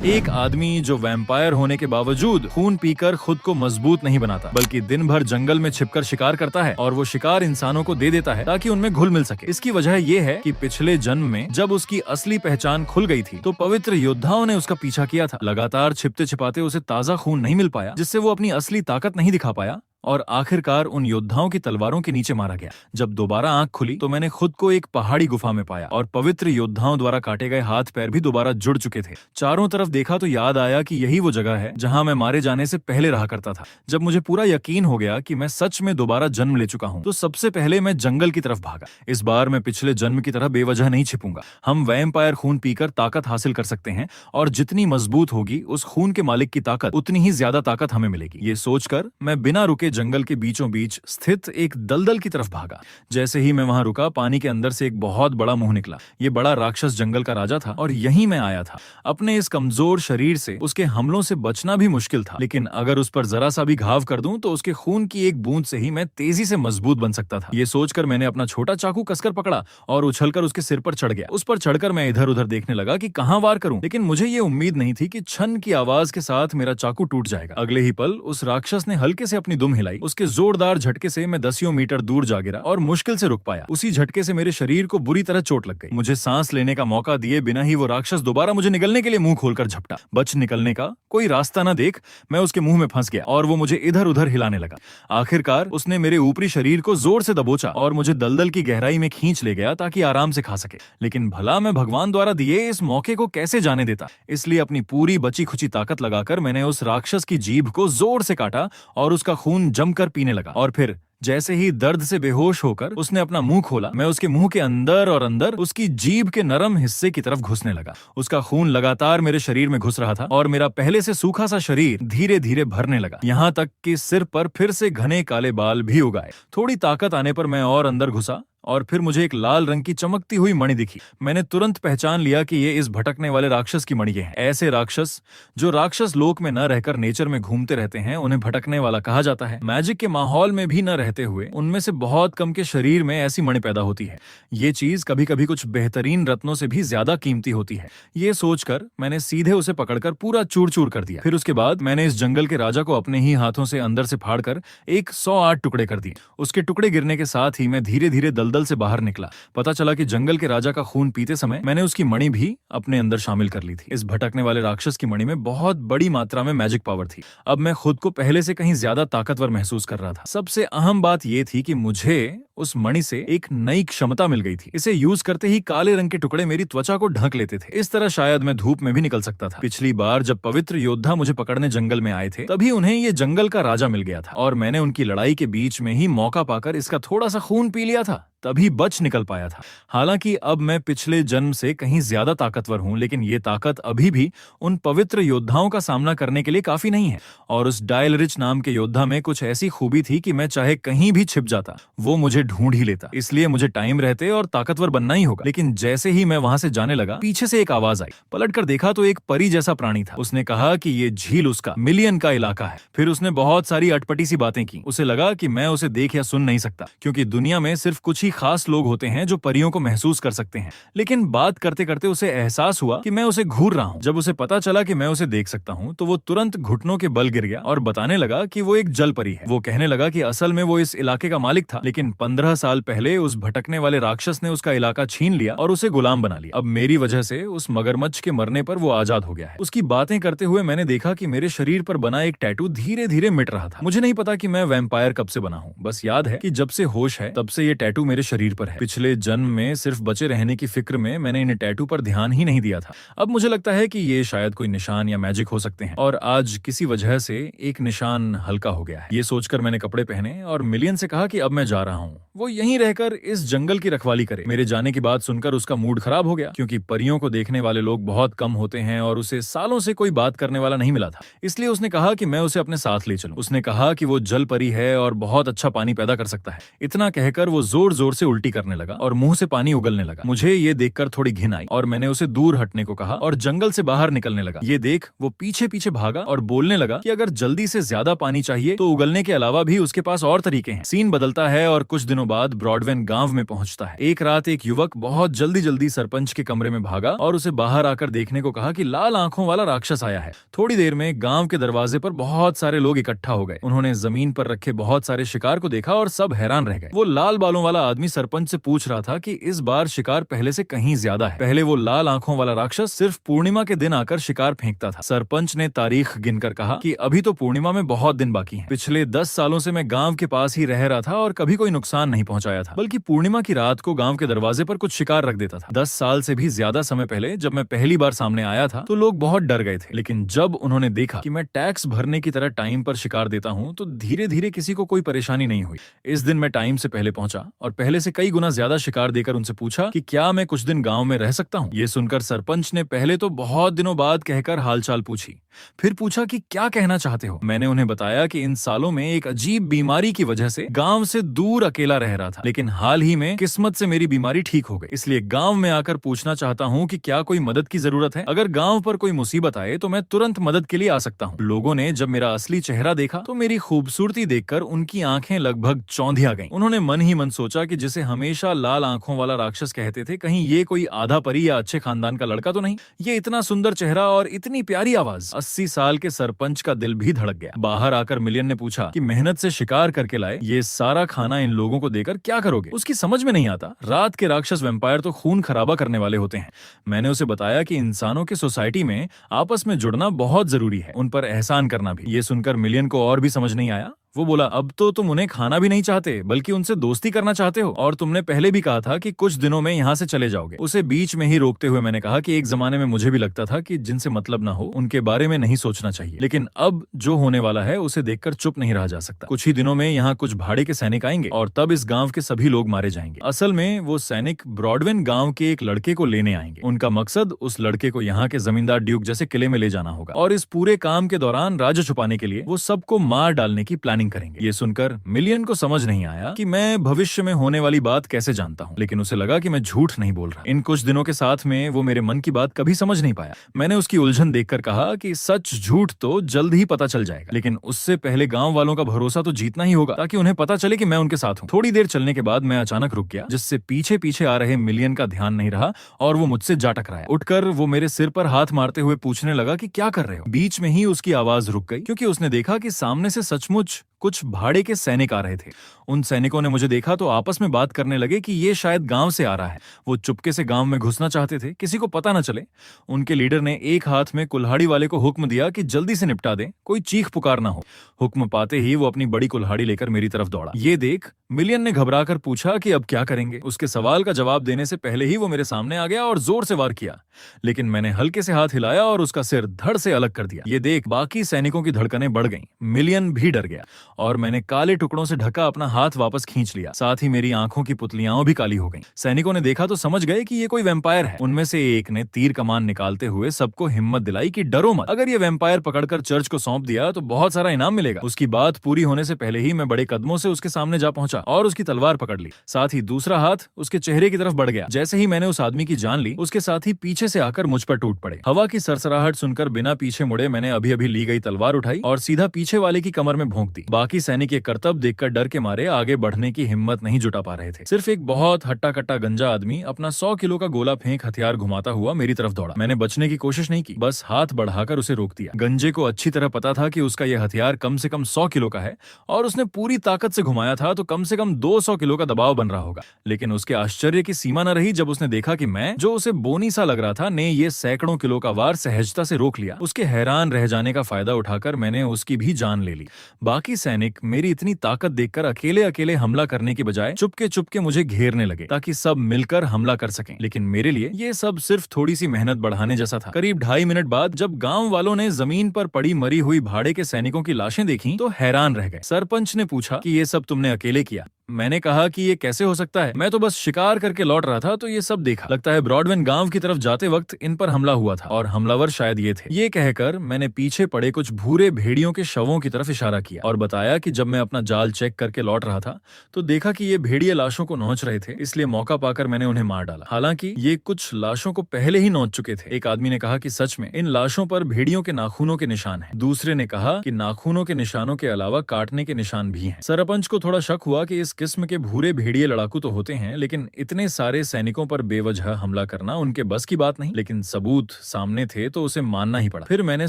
एक आदमी जो वैम्पायर होने के बावजूद खून पीकर खुद को मजबूत नहीं बनाता, बल्कि दिन भर जंगल में छिपकर शिकार करता है और वो शिकार इंसानों को दे देता है ताकि उनमें घुल मिल सके। इसकी वजह ये है कि पिछले जन्म में जब उसकी असली पहचान खुल गई थी तो पवित्र योद्धाओं ने उसका पीछा किया था। लगातार छिपते छिपाते उसे ताजा खून नहीं मिल पाया, जिससे वो अपनी असली ताकत नहीं दिखा पाया और आखिरकार उन योद्धाओं की तलवारों के नीचे मारा गया। जब दोबारा आंख खुली तो मैंने खुद को एक पहाड़ी गुफा में पाया और पवित्र योद्धाओं द्वारा काटे गए हाथ पैर भी दोबारा जुड़ चुके थे। चारों तरफ देखा तो याद आया कि यही वो जगह है जहां मैं मारे जाने से पहले रहा करता था। जब मुझे पूरा यकीन हो गया कि मैं सच में दोबारा जन्म ले चुका हूं, तो सबसे पहले मैं जंगल की तरफ भागा। इस बार मैं पिछले जन्म की तरह बेवजह नहीं छिपूंगा। हम वैम्पायर खून पीकर ताकत हासिल कर सकते हैं और जितनी मजबूत होगी उस खून के मालिक की ताकत, उतनी ही ज्यादा ताकत हमें मिलेगी। ये सोचकर मैं बिना रुके जंगल के बीचों बीच स्थित एक दलदल की तरफ भागा। जैसे ही मैं वहां रुका, पानी के अंदर से एक बहुत बड़ा मुंह निकला। ये बड़ा राक्षस जंगल का राजा था और यहीं मैं आया था। अपने इस कमजोर शरीर से उसके हमलों से बचना भी मुश्किल था, लेकिन अगर उस पर जरा सा भी घाव कर दूं तो उसके खून की एक बूंद से ही मैं तेजी से मजबूत बन सकता था। ये सोचकर मैंने अपना छोटा चाकू कसकर पकड़ा और उछलकर उसके सिर पर चढ़ गया। उस पर चढ़कर मैं इधर उधर देखने लगा कि कहां वार करूं, लेकिन मुझे ये उम्मीद नहीं थी कि छन की आवाज के साथ मेरा चाकू टूट जाएगा। अगले ही पल उस राक्षस ने हल्के से अपनी दुम हिलाई। उसके जोरदार झटके से मैं दसियों मीटर दूर जा गिरा और मुश्किल से रुक पाया। उसी झटके से मेरे शरीर को बुरी तरह चोट लग गई। मुझे सांस लेने का मौका दिए बिना ही वो राक्षस दोबारा मुझे निगलने के लिए मुंह खोलकर झपटा। बच निकलने का कोई रास्ता न देख मैं उसके मुंह में फंस गया और वो मुझे इधर उधर हिलाने लगा। आखिरकार उसने मेरे ऊपरी शरीर को जोर से दबोचा और मुझे दलदल की गहराई में खींच ले गया ताकि आराम से खा सके। लेकिन भला मैं भगवान द्वारा दिए इस मौके को कैसे जाने देता। इसलिए अपनी पूरी बची खुची ताकत लगाकर मैंने उस राक्षस की जीभ को जोर से काटा और उसका खून जमकर पीने लगा। और फिर जैसे ही दर्द से बेहोश होकर उसने अपना मुंह खोला, मैं उसके मुंह के अंदर और अंदर उसकी जीभ के नरम हिस्से की तरफ घुसने लगा। उसका खून लगातार मेरे शरीर में घुस रहा था और मेरा पहले से सूखा सा शरीर धीरे धीरे भरने लगा, यहाँ तक कि सिर पर फिर से घने काले बाल भी उगाए। थोड़ी ताकत आने पर मैं और अंदर घुसा और फिर मुझे एक लाल रंग की चमकती हुई मणि दिखी। मैंने तुरंत पहचान लिया कि ये इस भटकने वाले राक्षस की मणि है। ऐसे राक्षस जो राक्षस लोक में न रहकर नेचर में घूमते रहते हैं, उन्हें भटकने वाला कहा जाता है। मैजिक के माहौल में भी न रहते हुए उनमें से बहुत कम के शरीर में ऐसी मणि पैदा होती है। ये चीज कभी कभी कुछ बेहतरीन रत्नों से भी ज्यादा कीमती होती है। ये सोचकर मैंने सीधे उसे पकड़कर पूरा चूर चूर कर दिया। फिर उसके बाद मैंने इस जंगल के राजा को अपने ही हाथों से अंदर से फाड़कर 108 टुकड़े कर दिए। उसके टुकड़े गिरने के साथ ही मैं धीरे धीरे दलदल से बाहर निकला। पता चला कि जंगल के राजा का खून पीते समय मैंने उसकी मणि भी अपने अंदर शामिल कर ली थी। इस भटकने वाले राक्षस की मणि में बहुत बड़ी मात्रा में मैजिक पावर थी। अब मैं खुद को पहले से कहीं ज्यादा ताकतवर महसूस कर रहा था। सबसे अहम बात यह थी कि मुझे उस मणि से एक नई क्षमता मिल गई थी। इसे यूज करते ही काले रंग के टुकड़े मेरी त्वचा को ढक लेते थे। इस तरह शायद मैं धूप में भी निकल सकता था। पिछली बार जब पवित्र योद्धा मुझे पकड़ने जंगल में आए थे, तभी उन्हें ये जंगल का राजा मिल गया था और मैंने उनकी लड़ाई के बीच में ही मौका पाकर इसका थोड़ा सा खून पी लिया था, तभी बच निकल पाया था। हालांकि अब मैं पिछले जन्म से कहीं ज्यादा ताकतवर हूं, लेकिन ये ताकत अभी भी उन पवित्र योद्धाओं का सामना करने के लिए काफी नहीं है। और उस डायलरिच नाम के योद्धा में कुछ ऐसी खूबी थी कि मैं चाहे कहीं भी छिप जाता, वो मुझे ढूंढ ही लेता। इसलिए मुझे टाइम रहते और ताकतवर बनना ही होगा। लेकिन जैसे ही मैं वहां से जाने लगा, पीछे से एक आवाज आई। पलटकर देखा तो एक परी जैसा प्राणी था। उसने कहा कि ये झील उसका मिलियन का इलाका है। फिर उसने बहुत सारी अटपटी सी बातें की। उसे लगा कि मैं उसे देख या सुन नहीं सकता, क्योंकि दुनिया में सिर्फ कुछ ही खास लोग होते हैं जो परियों को महसूस कर सकते हैं। लेकिन बात करते करते उसे एहसास हुआ कि मैं उसे घूर रहा हूं। जब उसे पता चला कि मैं उसे देख सकता हूं, तो वो तुरंत घुटनों के बल गिर गया और बताने लगा कि वो एक जल परी है। वो कहने लगा कि असल में वो इस इलाके का मालिक था, लेकिन 15 साल पहले उस भटकने वाले राक्षस ने उसका इलाका छीन लिया और उसे गुलाम बना लिया। अब मेरी वजह से उस मगरमच्छ के मरने पर वो आजाद हो गया है। उसकी बातें करते हुए मैंने देखा कि मेरे शरीर पर बना एक टैटू धीरे धीरे मिट रहा था। मुझे नहीं पता कि मैं वैम्पायर कब से बना हूं, बस याद है कि जब से होश है तब से ये टैटू मेरे शरीर पर है। पिछले जन्म में सिर्फ बचे रहने की फिक्र में मैंने इन टैटू पर ध्यान ही नहीं दिया था। अब मुझे लगता है कि ये शायद कोई निशान या मैजिक हो सकते हैं, और आज किसी वजह से एक निशान हल्का हो गया है। ये सोचकर मैंने कपड़े पहने और मिलियन से कहा कि अब मैं जा रहा हूँ। वो यहीं रहकर इस जंगल की रखवाली करे। मेरे जाने की बात सुनकर उसका मूड खराब हो गया, क्योंकि परियों को देखने वाले लोग बहुत कम होते हैं और उसे सालों से कोई बात करने वाला नहीं मिला था। इसलिए उसने कहा कि मैं उसे अपने साथ ले चलूं। उसने कहा कि वो जल परी है और बहुत अच्छा पानी पैदा कर सकता है। इतना कहकर वो जोर जोर जोर से उल्टी करने लगा और मुंह से पानी उगलने लगा। मुझे ये देखकर थोड़ी घिन आई और मैंने उसे दूर हटने को कहा और जंगल से बाहर निकलने लगा। ये देख वो पीछे पीछे भागा और बोलने लगा कि अगर जल्दी से ज्यादा पानी चाहिए तो उगलने के अलावा भी उसके पास और तरीके हैं। सीन बदलता है और कुछ दिनों बाद ब्रॉडवेन गांव में पहुंचता है। एक रात एक युवक बहुत जल्दी जल्दी सरपंच के कमरे में भागा और उसे बाहर आकर देखने को कहा कि लाल आंखों वाला राक्षस आया है। थोड़ी देर में गांव के दरवाजे पर बहुत सारे लोग इकट्ठा हो गए। उन्होंने जमीन पर रखे बहुत सारे शिकार को देखा और सब हैरान रह गए। वो लाल बालों वाला आदमी सरपंच से पूछ रहा था कि इस बार शिकार पहले से कहीं ज्यादा है। पहले वो लाल आंखों वाला राक्षस सिर्फ पूर्णिमा के दिन आकर शिकार फेंकता था। सरपंच ने तारीख गिनकर कहा कि अभी तो पूर्णिमा में बहुत दिन बाकी हैं। पिछले 10 सालों से मैं गांव के पास ही रह रहा था और कभी कोई नुकसान नहीं पहुंचाया था, बल्कि पूर्णिमा की रात को गांव के दरवाजे पर कुछ शिकार रख देता था। 10 साल से भी ज्यादा समय पहले जब मैं पहली बार सामने आया था तो लोग बहुत डर गए थे, लेकिन जब उन्होंने देखा कि मैं टैक्स भरने की तरह टाइम पर शिकार देता हूं तो धीरे धीरे किसी को कोई परेशानी नहीं हुई। इस दिन मैं टाइम से पहले पहुंचा और पहले से कई गुना ज्यादा शिकार देकर उनसे पूछा कि क्या मैं कुछ दिन गांव में रह सकता हूं। ये सुनकर सरपंच ने पहले तो बहुत दिनों बाद कहकर हालचाल पूछी, फिर पूछा कि क्या कहना चाहते हो। मैंने उन्हें बताया कि इन सालों में एक अजीब बीमारी की वजह से गांव से दूर अकेला रह रहा था, लेकिन हाल ही में किस्मत से मेरी बीमारी ठीक हो गई, इसलिए गांव में आकर पूछना चाहता हूं कि क्या कोई मदद की जरूरत है। अगर गांव पर कोई मुसीबत आए तो मैं तुरंत मदद के लिए आ सकता हूं। लोगों ने जब मेरा असली चेहरा देखा तो मेरी खूबसूरती देखकर उनकी आंखें लगभग चौंधिया गईं। उन्होंने मन ही मन सोचा कि जिसे हमेशा लाल आंखों वाला राक्षस कहते थे, कहीं ये कोई आधा परी या अच्छे खानदान का लड़का तो नहीं। ये इतना सुंदर चेहरा और इतनी प्यारी आवाज। 80 साल के सरपंच का दिल भी धड़क गया। बाहर आकर मिलियन ने पूछा कि मेहनत से शिकार करके लाए ये सारा खाना इन लोगों को देकर क्या करोगे। उसकी समझ में नहीं आता, रात के राक्षस वैम्पायर तो खून खराबा करने वाले होते हैं। मैंने उसे बताया कि इंसानों की सोसाइटी में आपस में जुड़ना बहुत जरूरी है, उन पर एहसान करना भी। ये सुनकर मिलियन को और भी समझ नहीं आया। वो बोला, अब तो तुम उन्हें खाना भी नहीं चाहते बल्कि उनसे दोस्ती करना चाहते हो, और तुमने पहले भी कहा था कि कुछ दिनों में यहाँ से चले जाओगे। उसे बीच में ही रोकते हुए मैंने कहा कि एक जमाने में मुझे भी लगता था कि जिनसे मतलब ना हो उनके बारे में नहीं सोचना चाहिए, लेकिन अब जो होने वाला है उसे देखकर चुप नहीं रहा जा सकता। कुछ ही दिनों में यहाँ कुछ भाड़े के सैनिक आएंगे और तब इस गांव के सभी लोग मारे जाएंगे। असल में वो सैनिक ब्रॉडवेन गांव के एक लड़के को लेने आएंगे। उनका मकसद उस लड़के को यहाँ के जमींदार ड्यूक जैसे किले में ले जाना होगा, और इस पूरे काम के दौरान राज्य छुपाने के लिए वो सबको मार डालने की प्लानिंग करेंगे। ये सुनकर मिलियन को समझ नहीं आया कि मैं भविष्य में होने वाली बात कैसे जानता हूँ, लेकिन उसे लगा कि मैं झूठ नहीं बोल रहा। इन कुछ दिनों के साथ में वो मेरे मन की बात कभी समझ नहीं पाया। मैंने उसकी उलझन देखकर कहा कि सच झूठ तो जल्द ही पता चल जाएगा, लेकिन उससे पहले गांव वालों का भरोसा तो जीतना ही होगा ताकि उन्हें पता चले कि मैं उनके साथ हूँ। थोड़ी देर चलने के बाद मैं अचानक रुक गया, जिससे पीछे पीछे आ रहे मिलियन का ध्यान नहीं रहा और वो मुझसे जा टकराया। उठकर वो मेरे सिर पर हाथ मारते हुए पूछने लगा कि क्या कर रहे हो। बीच में ही उसकी आवाज रुक गई, क्योंकि उसने देखा कि सामने से सचमुच कुछ भाड़े के सैनिक आ रहे थे। उन सैनिकों ने मुझे देखा तो आपस में बात करने लगे कि ये शायद गांव से आ रहा है। वो चुपके से गांव में घुसना चाहते थे, किसी को पता न चले। उनके लीडर ने एक हाथ में कुल्हाड़ी वाले को हुक्म दिया कि जल्दी से निपटा दें, कोई चीख पुकार ना हो। हुक्म पाते ही वो अपनी बड़ी कुल्हाड़ी लेकर मेरी तरफ दौड़ा। ये देख मिलियन ने घबराकर पूछा कि अब क्या करेंगे। उसके सवाल का जवाब देने से पहले ही वो मेरे सामने आ गया और जोर से वार किया, लेकिन मैंने हल्के से हाथ हिलाया और उसका सिर धड़ से अलग कर दिया। ये देख बाकी सैनिकों की धड़कनें बढ़ गईं। मिलियन भी डर गया और मैंने काले टुकड़ों से ढका अपना हाथ वापस खींच लिया। साथ ही मेरी आंखों की पुतलियां भी काली हो गईं। सैनिकों ने देखा तो समझ गए कि ये कोई वैम्पायर है। उनमें से एक ने तीर कमान निकालते हुए सबको हिम्मत दिलाई कि डरो मत, अगर ये वैम्पायर पकड़कर चर्च को सौंप दिया तो बहुत सारा इनाम मिलेगा। उसकी बात पूरी होने से पहले ही मैं बड़े कदमों से उसके सामने जा पहुंचा और उसकी तलवार पकड़ ली। साथ ही दूसरा हाथ उसके चेहरे की तरफ बढ़ गया। जैसे ही मैंने उस आदमी की जान ली, उसके साथ ही पीछे से आकर मुझ पर टूट पड़े। हवा की सरसराहट सुनकर बिना पीछे मुड़े मैंने अभी अभी ली गई तलवार उठाई और सीधा पीछे वाले की कमर में भोंक दी। बाकी सैनिक ये करतब देखकर डर के मारे आगे बढ़ने की हिम्मत नहीं जुटा पा रहे थे। सिर्फ एक बहुत हट्टा कट्टा गंजा आदमी अपना 100 किलो का गोला फेंक हथियार घुमाता हुआ मेरी तरफ दौड़ा। मैंने बचने की कोशिश नहीं की, बस हाथ बढ़ाकर उसे रोक दिया। गंजे को अच्छी तरह पता था कि उसका यह हथियार कम से कम 100 किलो का है और उसने पूरी ताकत से घुमाया था तो कम से कम 200 किलो का दबाव बन रहा होगा। लेकिन उसके आश्चर्य की सीमा न रही जब उसने देखा कि मैं, जो उसे बोनी सा लग रहा था, ने ये सैकड़ों किलो का वार सहजता से रोक लिया। उसके हैरान रह जाने का फायदा उठाकर मैंने उसकी भी जान ले ली। बाकी सैनिक मेरी इतनी ताकत देखकर अकेले अकेले हमला करने की बजाय चुपके चुपके मुझे घेरने लगे ताकि सब मिलकर हमला कर सकें। लेकिन मेरे लिए ये सब सिर्फ थोड़ी सी मेहनत बढ़ाने जैसा था। करीब 2.5 मिनट बाद जब गांव वालों ने जमीन पर पड़ी मरी हुई भाड़े के सैनिकों की लाशें देखी तो हैरान रह गए। सरपंच ने पूछा कि ये सब तुमने अकेले किया। मैंने कहा कि ये कैसे हो सकता है, मैं तो बस शिकार करके लौट रहा था तो ये सब देखा। लगता है ब्रॉडवेन गांव की तरफ जाते वक्त इन पर हमला हुआ था और हमलावर शायद ये थे। ये कहकर मैंने पीछे पड़े कुछ भूरे भेड़ियों के शवों की तरफ इशारा किया और बताया बताया कि जब मैं अपना जाल चेक करके लौट रहा था तो देखा कि ये भेड़िए लाशों को नोच रहे थे, इसलिए मौका पाकर मैंने उन्हें मार डाला। हालांकि ये कुछ लाशों को पहले ही नोच चुके थे। एक आदमी ने कहा कि सच में इन लाशों पर भेड़ियों के नाखूनों के निशान हैं। दूसरे ने कहा कि नाखूनों के निशानों के अलावा काटने के निशान भी हैं। सरपंच को थोड़ा शक हुआ कि इस किस्म के भूरे भेड़िए लड़ाकू तो होते हैं, लेकिन इतने सारे सैनिकों पर बेवजह हमला करना उनके बस की बात नहीं। लेकिन सबूत सामने थे तो उसे मानना ही पड़ा। फिर मैंने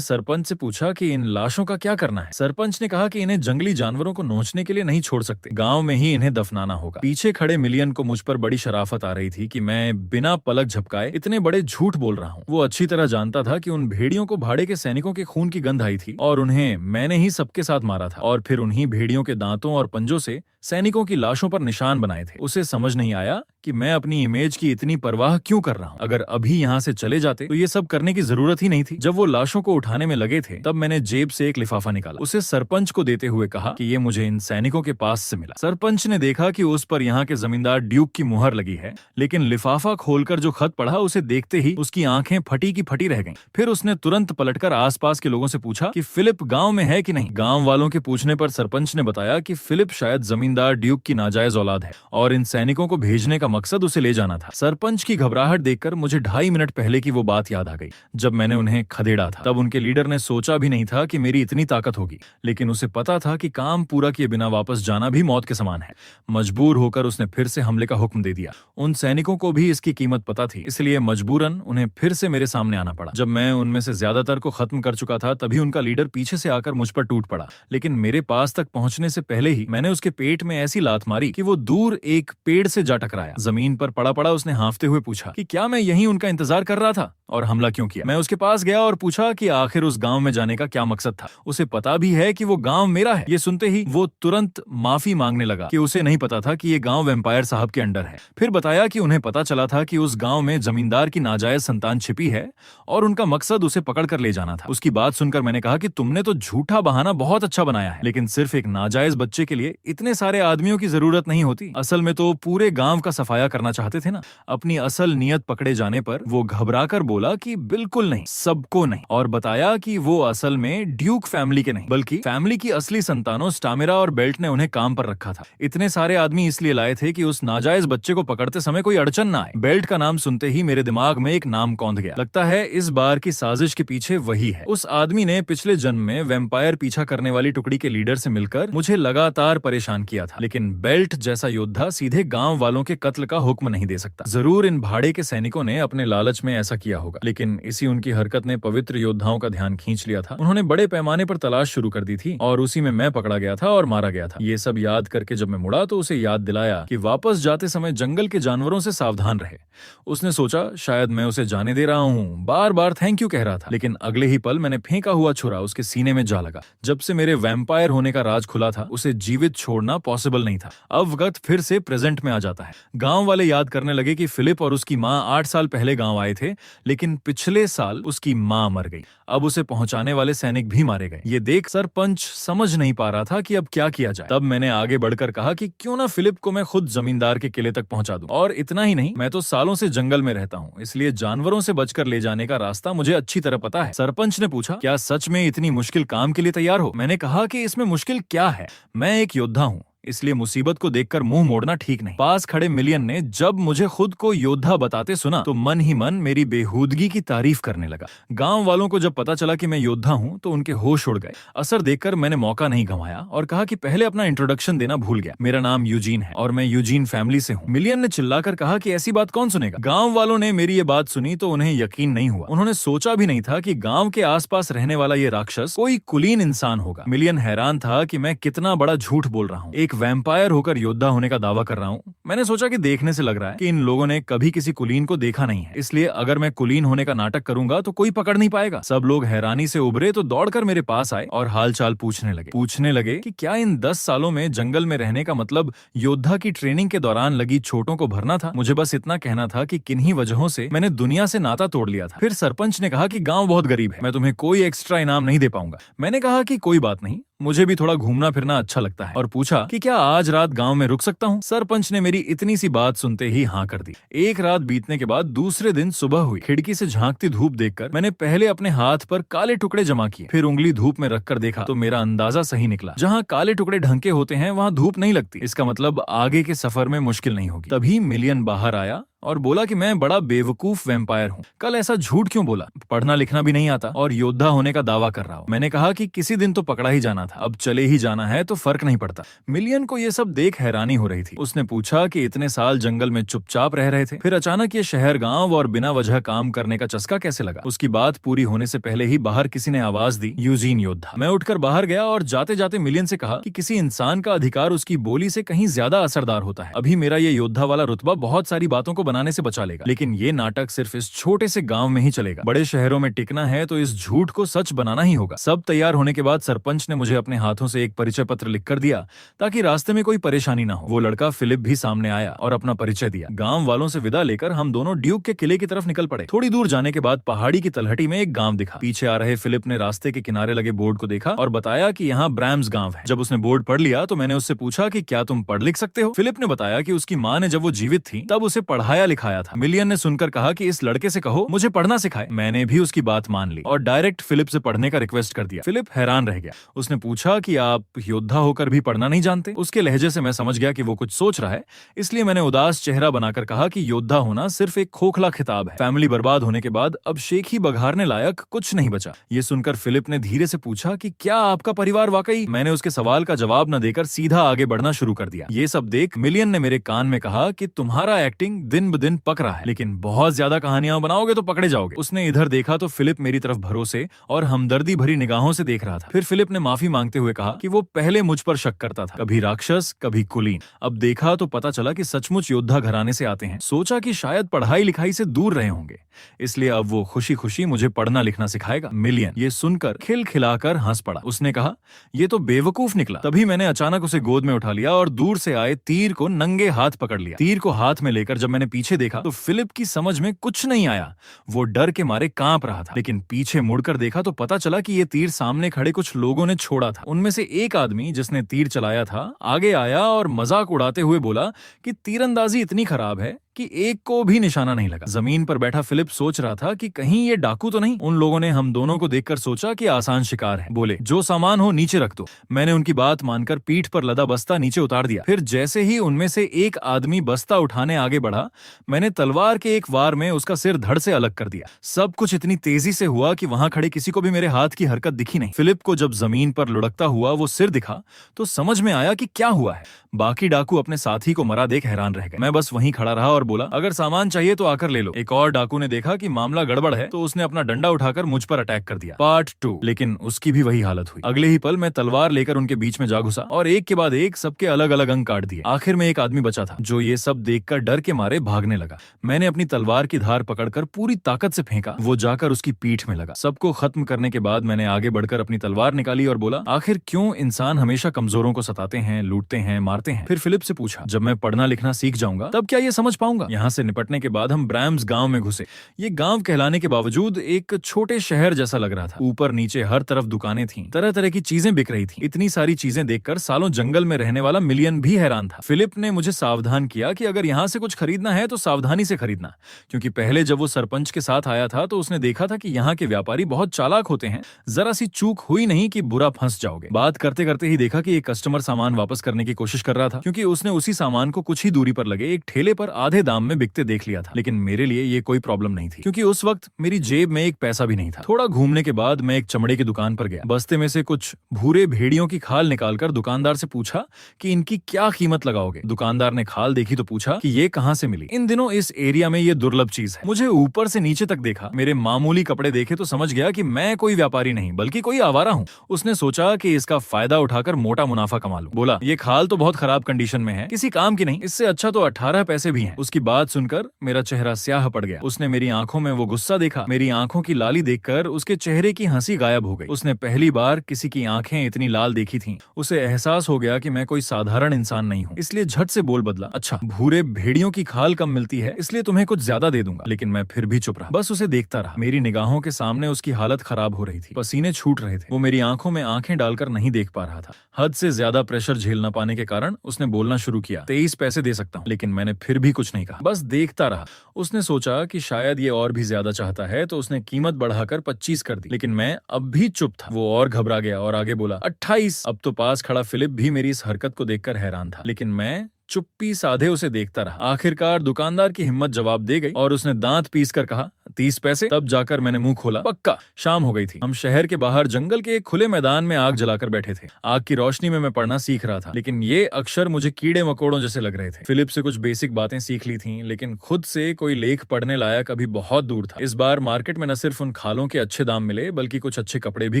सरपंच से पूछा कि इन लाशों का क्या करना है। सरपंच ने कहा कि इन्हें जंगली जानवरों को नोचने के लिए नहीं छोड़ सकते, गांव में ही इन्हें दफनाना होगा। पीछे खड़े मिलियन को मुझ पर बड़ी शराफत आ रही थी कि मैं बिना पलक झपकाए इतने बड़े झूठ बोल रहा हूँ। वो अच्छी तरह जानता था कि उन भेड़ियों को भाड़े के सैनिकों के खून की गंध आई थी और उन्हें मैंने ही सबके साथ मारा था और फिर उन्हीं भेड़ियों के दांतों और पंजों से सैनिकों की लाशों पर निशान बनाए थे। उसे समझ नहीं आया कि मैं अपनी इमेज की इतनी परवाह क्यों कर रहा हूँ। अगर अभी यहाँ से चले जाते तो ये सब करने की जरूरत ही नहीं थी। जब वो लाशों को उठाने में लगे थे तब मैंने जेब से एक लिफाफा निकाला, उसे सरपंच को देते हुए कहा कि ये मुझे इन सैनिकों के पास से मिला। सरपंच ने देखा कि उस पर यहाँ के जमींदार ड्यूक की मुहर लगी है, लेकिन लिफाफा खोलकर जो खत पढ़ा उसे देखते ही उसकी आंखें फटी की फटी रह गईं। फिर उसने तुरंत पलटकर आसपास के लोगों से पूछा कि फिलिप गांव में है कि नहीं। गांव वालों के पूछने पर सरपंच ने बताया कि फिलिप शायद जमींदार ड्यूक की नाजायज औलाद है और इन सैनिकों को भेजने का मकसद उसे ले जाना था। सरपंच की घबराहट देखकर मुझे 2.5 मिनट पहले की वो बात याद आ गई जब मैंने उन्हें खदेड़ा था। तब उनके लीडर ने सोचा भी नहीं था कि मेरी इतनी ताकत होगी, लेकिन उसे पता था कि काम पूरा किए बिना वापस जाना भी मौत के समान है। मजबूर होकर उसने फिर से हमले का हुक्म दे दिया। उन सैनिकों को भी इसकी कीमत पता थी, इसलिए मजबूरन उन्हें फिर से मेरे सामने आना पड़ा। जब मैं उनमें से ज्यादातर को खत्म कर चुका था तभी उनका लीडर पीछे से आकर मुझ पर टूट पड़ा, लेकिन मेरे पास तक पहुंचने से पहले ही मैंने उसके पेट में ऐसी लात मारी कि वो दूर एक पेड़ से जा टकराया। जमीन पर पड़ा पड़ा उसने हांफते हुए पूछा कि क्या मैं यहीं उनका इंतजार कर रहा था और हमला क्यों किया। मैं उसके पास गया और पूछा कि आखिर उस गांव में जाने का क्या मकसद था। उसे पता भी है कि वो गांव मेरा है। ये सुनते ही वो तुरंत माफी मांगने लगा कि उसे नहीं पता था कि ये गांव वेम्पायर साहब के अंडर है। फिर बताया कि उन्हें पता चला था कि उस गांव में जमींदार की नाजायज संतान छिपी है और उनका मकसद उसे पकड़ कर ले जाना था। उसकी बात सुनकर मैंने कहा कि तुमने तो झूठा बहाना बहुत अच्छा बनाया है, लेकिन सिर्फ एक नाजायज बच्चे के लिए इतने सारे आदमियों की जरूरत नहीं होती। असल में तो पूरे गांव का सफाया करना चाहते थे ना। अपनी असल नियत पकड़े जाने पर वो घबराकर बोला कि बिल्कुल नहीं, सबको नहीं, और बताया कि वो असल में ड्यूक फैमिली के नहीं बल्कि फैमिली की असली संतानों स्टामिरा और बेल्ट ने उन्हें काम पर रखा था। इतने सारे आदमी इसलिए लाए थे कि उस नाजायज बच्चे को पकड़ते समय कोई अड़चन ना आए। बेल्ट का नाम सुनते ही मेरे दिमाग में एक नाम कौंध गया। लगता है इस बार की साजिश के पीछे वही है। उस आदमी ने पिछले जन्म में वेम्पायर पीछा करने वाली टुकड़ी के लीडर से मिलकर मुझे लगातार परेशान किया था, लेकिन बेल्ट जैसा योद्धा सीधे गांव वालों के कत्ल का हुक्म नहीं दे सकता। जरूर इन भाड़े के सैनिकों ने अपने लालच में ऐसा किया होगा, लेकिन इसी उनकी हरकत ने पवित्र योद्धाओं का ध्यान खींच लिया था। उन्होंने बड़े पैमाने पर तलाश शुरू कर दी थी और उसी में मैं पकड़ा गया था और मारा गया था। ये सब याद करके जब मैं मुड़ा तो उसे याद दिलाया कि वापस जाते समय जंगल के जानवरों से सावधान रहे। उसने सोचा शायद मैं उसे जाने दे रहा हूँ, बार बार थैंक यू कह रहा था, लेकिन अगले ही पल मैंने फेंका हुआ छुरा उसके सीने में जा लगा। जब से मेरे वैम्पायर होने का राज खुला था उसे जीवित छोड़ना पॉसिबल नहीं था। अब वक्त फिर से प्रेजेंट में आ जाता है। गांव वाले याद करने लगे कि फिलिप और उसकी माँ 8 साल पहले गांव आए थे, लेकिन पिछले साल उसकी माँ मर गई। अब उसे पहुंचाने वाले सैनिक भी मारे गए। ये देख सरपंच समझ नहीं पा रहा था कि अब क्या किया जाए। तब मैंने आगे बढ़कर कहा कि क्यों ना फिलिप को मैं खुद जमींदार के किले तक पहुंचा दूं। और इतना ही नहीं, मैं तो सालों से जंगल में रहता हूं, इसलिए जानवरों से बचकर ले जाने का रास्ता मुझे अच्छी तरह पता है। सरपंच ने पूछा, क्या सच में इतनी मुश्किल काम के लिए तैयार हो? मैंने कहा कि इसमें मुश्किल क्या है, मैं एक योद्धा हूँ, इसलिए मुसीबत को देखकर मुंह मोड़ना ठीक नहीं। पास खड़े मिलियन ने जब मुझे खुद को योद्धा बताते सुना तो मन ही मन मेरी बेहूदगी की तारीफ करने लगा। गांव वालों को जब पता चला कि मैं योद्धा हूं तो उनके होश उड़ गए। असर देखकर मैंने मौका नहीं गंवाया और कहा कि पहले अपना इंट्रोडक्शन देना भूल गया। मेरा नाम यूजीन है और मैं यूजीन फैमिली से हूँ। मिलियन ने चिल्लाकर कहा कि ऐसी बात कौन सुनेगा। गाँव वालों ने मेरी ये बात सुनी तो उन्हें यकीन नहीं हुआ। उन्होंने सोचा भी नहीं था कि गाँव के आसपास रहने वाला ये राक्षस कोई कुलीन इंसान होगा। मिलियन हैरान था कि मैं कितना बड़ा झूठ बोल रहा हूँ। एक वैम्पायर होकर योद्धा होने का दावा कर रहा हूँ। मैंने सोचा कि देखने से लग रहा है कि इन लोगों ने कभी किसी कुलीन को देखा नहीं है, इसलिए अगर मैं कुलीन होने का नाटक करूंगा तो कोई पकड़ नहीं पाएगा। सब लोग हैरानी से उभरे तो दौड़कर मेरे पास आए और हालचाल पूछने लगे कि क्या इन 10 सालों में जंगल में रहने का मतलब योद्धा की ट्रेनिंग के दौरान लगी चोटों को भरना था। मुझे बस इतना कहना था कि किन्हीं वजहों से मैंने दुनिया से नाता तोड़ लिया था। फिर सरपंच ने कहा कि गाँव बहुत गरीब है, मैं तुम्हें कोई एक्स्ट्रा इनाम नहीं दे पाऊंगा। मैंने कहा कि कोई बात नहीं, मुझे भी थोड़ा घूमना फिरना अच्छा लगता है, और पूछा कि क्या आज रात गांव में रुक सकता हूँ। सरपंच ने मेरी इतनी सी बात सुनते ही हाँ कर दी। एक रात बीतने के बाद दूसरे दिन सुबह हुई। खिड़की से झांकती धूप देखकर मैंने पहले अपने हाथ पर काले टुकड़े जमा किए, फिर उंगली धूप में रखकर देखा तो मेरा अंदाजा सही निकला। जहाँ काले टुकड़े ढंके होते हैं वहाँ धूप नहीं लगती। इसका मतलब आगे के सफर में मुश्किल नहीं होगी। तभी मिलियन बाहर आया और बोला कि मैं बड़ा बेवकूफ वैम्पायर हूँ। कल ऐसा झूठ क्यों बोला? पढ़ना लिखना भी नहीं आता और योद्धा होने का दावा कर रहा हूँ। मैंने कहा कि किसी दिन तो पकड़ा ही जाना था, अब चले ही जाना है तो फर्क नहीं पड़ता। मिलियन को ये सब देख हैरानी हो रही थी। उसने पूछा कि इतने साल जंगल में चुपचाप रह रहे थे, फिर अचानक ये शहर गांव और बिना वजह काम करने का चस्का कैसे लगा? उसकी बात पूरी होने से पहले ही बाहर किसी ने आवाज दी, यूजीन योद्धा। मैं उठकर बाहर गया और जाते जाते मिलियन से कहा कि किसी इंसान का अधिकार उसकी बोली से कहीं ज्यादा असरदार होता है। अभी मेरा ये योद्धा वाला रुतबा बहुत सारी बातों को बनाने से बचा लेगा, लेकिन ये नाटक सिर्फ इस छोटे से गांव में ही चलेगा। बड़े शहरों में टिकना है तो इस झूठ को सच बनाना ही होगा। सब तैयार होने के बाद सरपंच ने मुझे अपने हाथों से एक परिचय पत्र लिखकर दिया ताकि रास्ते में कोई परेशानी ना हो। वो लड़का फिलिप भी सामने आया और अपना परिचय दिया। गांव वालों से विदा लेकर हम दोनों ड्यूक के किले की तरफ निकल पड़े। थोड़ी दूर जाने के बाद पहाड़ी की तलहटी में एक गांव दिखा। पीछे आ रहे फिलिप ने रास्ते के किनारे लगे बोर्ड को देखा और बताया कि यहाँ ब्रैम्स गांव है। जब उसने बोर्ड पढ़ लिया तो मैंने उससे पूछा कि क्या तुम पढ़ लिख सकते हो? फिलिप ने बताया कि उसकी माँ ने जब वो जीवित थी तब उसे पढ़ाया लिखाया था। मिलियन ने सुनकर कहा कि इस लड़के से कहो मुझे पढ़ना सिखाए। मैंने भी उसकी बात मान ली और डायरेक्ट फिलिप से पढ़ने का रिक्वेस्ट कर दिया। फिलिप हैरान रह गया। उसने पूछा कि आप योद्धा होकर भी पढ़ना नहीं जानते? उसके लहजे से मैं समझ गया कि वो कुछ सोच रहा है, इसलिए मैंने उदास चेहरा बनाकर कहा कि योद्धा होना सिर्फ एक खोखला खिताब है। फैमिली बर्बाद होने के बाद अब शेख ही बघारने लायक कुछ नहीं बचा। ये सुनकर फिलिप ने धीरे से पूछा कि क्या आपका परिवार वाकई? मैंने उसके सवाल का जवाब न देकर सीधा आगे बढ़ना शुरू कर दिया। ये सब देख मिलियन ने मेरे कान में कहा कि तुम्हारा एक्टिंग दिन ब दिन पक रहा है, लेकिन बहुत ज्यादा कहानियां बनाओगे तो पकड़े जाओगे। उसने इधर देखा तो फिलिप मेरी तरफ भरोसे और हमदर्दी भरी निगाहों से देख रहा था। फिर फिलिप ने माफी मांगते हुए कहा कि वो पहले मुझ पर शक करता था, कभी राक्षस कभी कुलीन। अब देखा तो पता चला कि सचमुच योद्धा घराने से आते हैं। सोचा कि शायद पढ़ाई लिखाई से दूर रहे होंगे, इसलिए अब वो खुशी खुशी मुझे पढ़ना लिखना सिखाएगा। मिलियन ये सुनकर खिलखिलाकर हंस पड़ा। उसने कहा ये तो बेवकूफ निकला। तभी मैंने अचानक उसे गोद में उठा लिया और दूर से आए तीर को नंगे हाथ पकड़ लिया। तीर को हाथ में लेकर जब मैंने पीछे देखा तो फिलिप की समझ में कुछ नहीं आया। वो डर के मारे कांप रहा था, लेकिन पीछे मुड़कर देखा तो पता चला कि ये तीर सामने खड़े कुछ लोगों ने छोड़ा था। उनमें से एक आदमी जिसने तीर चलाया था आगे आया और मजाक उड़ाते हुए बोला कि तीरंदाजी इतनी खराब है कि एक को भी निशाना नहीं लगा। जमीन पर बैठा फिलिप सोच रहा था कि कहीं ये डाकू तो नहीं। उन लोगों ने हम दोनों को देखकर सोचा कि आसान शिकार है। बोले जो सामान हो नीचे रख दो। मैंने उनकी बात मानकर पीठ पर लदा बस्ता नीचे उतार दिया। फिर जैसे ही उनमें से एक आदमी बस्ता उठाने आगे बढ़ा, मैंने तलवार के एक वार में उसका सिर धड़ से अलग कर दिया। सब कुछ इतनी तेजी से हुआ कि वहां खड़े किसी को भी मेरे हाथ की हरकत दिखी नहीं। फिलिप को जब जमीन पर लुढ़कता हुआ वो सिर दिखा तो समझ में आया कि क्या हुआ है। बाकी डाकू अपने साथी को मरा देख हैरान रह गए। मैं बस वहीं खड़ा रहा और बोला अगर सामान चाहिए तो आकर ले लो। एक और डाकू ने देखा कि मामला गड़बड़ है तो उसने अपना डंडा उठाकर मुझ पर अटैक कर दिया। पार्ट 2। लेकिन उसकी भी वही हालत हुई। अगले ही पल मैं तलवार लेकर उनके बीच में जा घुसा और एक के बाद एक सबके अलग अलग अंग काट दिए। आखिर में एक आदमी बचा था जो ये सब देखकर डर के मारे भागने लगा। मैंने अपनी तलवार की धार पकड़कर पूरी ताकत से फेंका। वो जाकर उसकी पीठ में लगा। सबको खत्म करने के बाद मैंने आगे बढ़कर अपनी तलवार निकाली और बोला आखिर क्यों इंसान हमेशा कमजोरों को सताते हैं, लूटते हैं, मारते हैं? फिर फिलिप से पूछा जब मैं पढ़ना लिखना सीख जाऊंगा तब क्या ये समझ पाऊंगा? यहाँ से निपटने के बाद हम ब्रैम्स गांव में घुसे। ये गांव कहलाने के बावजूद एक छोटे शहर जैसा लग रहा था। ऊपर नीचे हर तरफ दुकानें थीं, तरह तरह की चीजें बिक रही थीं। इतनी सारी चीजें देखकर सालों जंगल में रहने वाला मिलियन भी हैरान था। फिलिप ने मुझे सावधान किया कि अगर यहाँ से कुछ खरीदना है तो सावधानी से खरीदना, क्योंकि पहले जब वो सरपंच के साथ आया था तो उसने देखा था कि यहाँ के व्यापारी बहुत चालाक होते हैं। जरा सी चूक हुई नहीं कि बुरा फंस जाओगे। बात करते करते ही देखा कि एक कस्टमर सामान वापस करने की कोशिश कर रहा था, क्योंकि उसने उसी सामान को कुछ ही दूरी पर लगे एक ठेले पर आधे दाम में बिकते देख लिया था। लेकिन मेरे लिए ये कोई प्रॉब्लम नहीं थी, क्योंकि उस वक्त मेरी जेब में एक पैसा भी नहीं था। थोड़ा घूमने के बाद मैं एक चमड़े की दुकान पर गया। बस्ते में से कुछ भूरे भेड़ियों की खाल निकालकर दुकानदार से पूछा कि इनकी क्या कीमत लगाओगे। दुकानदार ने खाल देखी तो पूछा कि ये कहाँ से मिली। इन दिनों इस एरिया में ये दुर्लभ चीज है। मुझे ऊपर से नीचे तक देखा। मेरे मामूली कपड़े देखे तो समझ गया कि मैं कोई व्यापारी नहीं बल्कि कोई आवारा हूँ। उसने सोचा कि इसका फायदा उठाकर मोटा मुनाफा कमा लूं। बोला ये खाल तो बहुत खराब कंडीशन में है, किसी काम की नहीं, इससे अच्छा तो 18 पैसे भी हैं। उसकी बात सुनकर मेरा चेहरा स्याह पड़ गया। उसने मेरी आंखों में वो गुस्सा देखा। मेरी आंखों की लाली देखकर उसके चेहरे की हंसी गायब हो गई। उसने पहली बार किसी की आंखें इतनी लाल देखी थीं। उसे एहसास हो गया कि मैं कोई साधारण इंसान नहीं हूँ, इसलिए झट से बोल बदला, अच्छा भूरे भेड़ियों की खाल कम मिलती है, इसलिए तुम्हें कुछ ज्यादा दे दूंगा। लेकिन मैं फिर भी चुप रहा, बस उसे देखता रहा। मेरी निगाहों के सामने उसकी हालत खराब हो रही थी, पसीने छूट रहे थे। वो मेरी आंखों में आंखें डालकर नहीं देख पा रहा था। हद से ज्यादा प्रेशर झेल न पाने के कारण उसने बोलना शुरू किया, 23 पैसे दे सकता हूँ। लेकिन मैंने फिर भी कुछ नहीं कहा, बस देखता रहा। उसने सोचा कि शायद ये और भी ज्यादा चाहता है, तो उसने कीमत बढ़ाकर 25 कर दी। लेकिन मैं अब भी चुप था। वो और घबरा गया और आगे बोला, 28। अब तो पास खड़ा फिलिप भी मेरी इस हरकत को देखकर हैरान था, लेकिन मैं चुप्पी साधे उसे देखता रहा। आखिरकार दुकानदार की हिम्मत जवाब दे गई और उसने दांत पीस कर कहा, 30 पैसे। तब जाकर मैंने मुंह खोला। पक्का। शाम हो गई थी। हम शहर के बाहर जंगल के एक खुले मैदान में आग जलाकर बैठे थे। आग की रोशनी में मैं पढ़ना सीख रहा था, लेकिन ये अक्षर मुझे कीड़े मकोड़ों जैसे लग रहे थे। फिलिप से कुछ बेसिक बातें सीख ली थीं, लेकिन खुद से कोई लेख पढ़ने लायक अभी बहुत दूर था। इस बार मार्केट में न सिर्फ उन खालों के अच्छे दाम मिले, बल्कि कुछ अच्छे कपड़े भी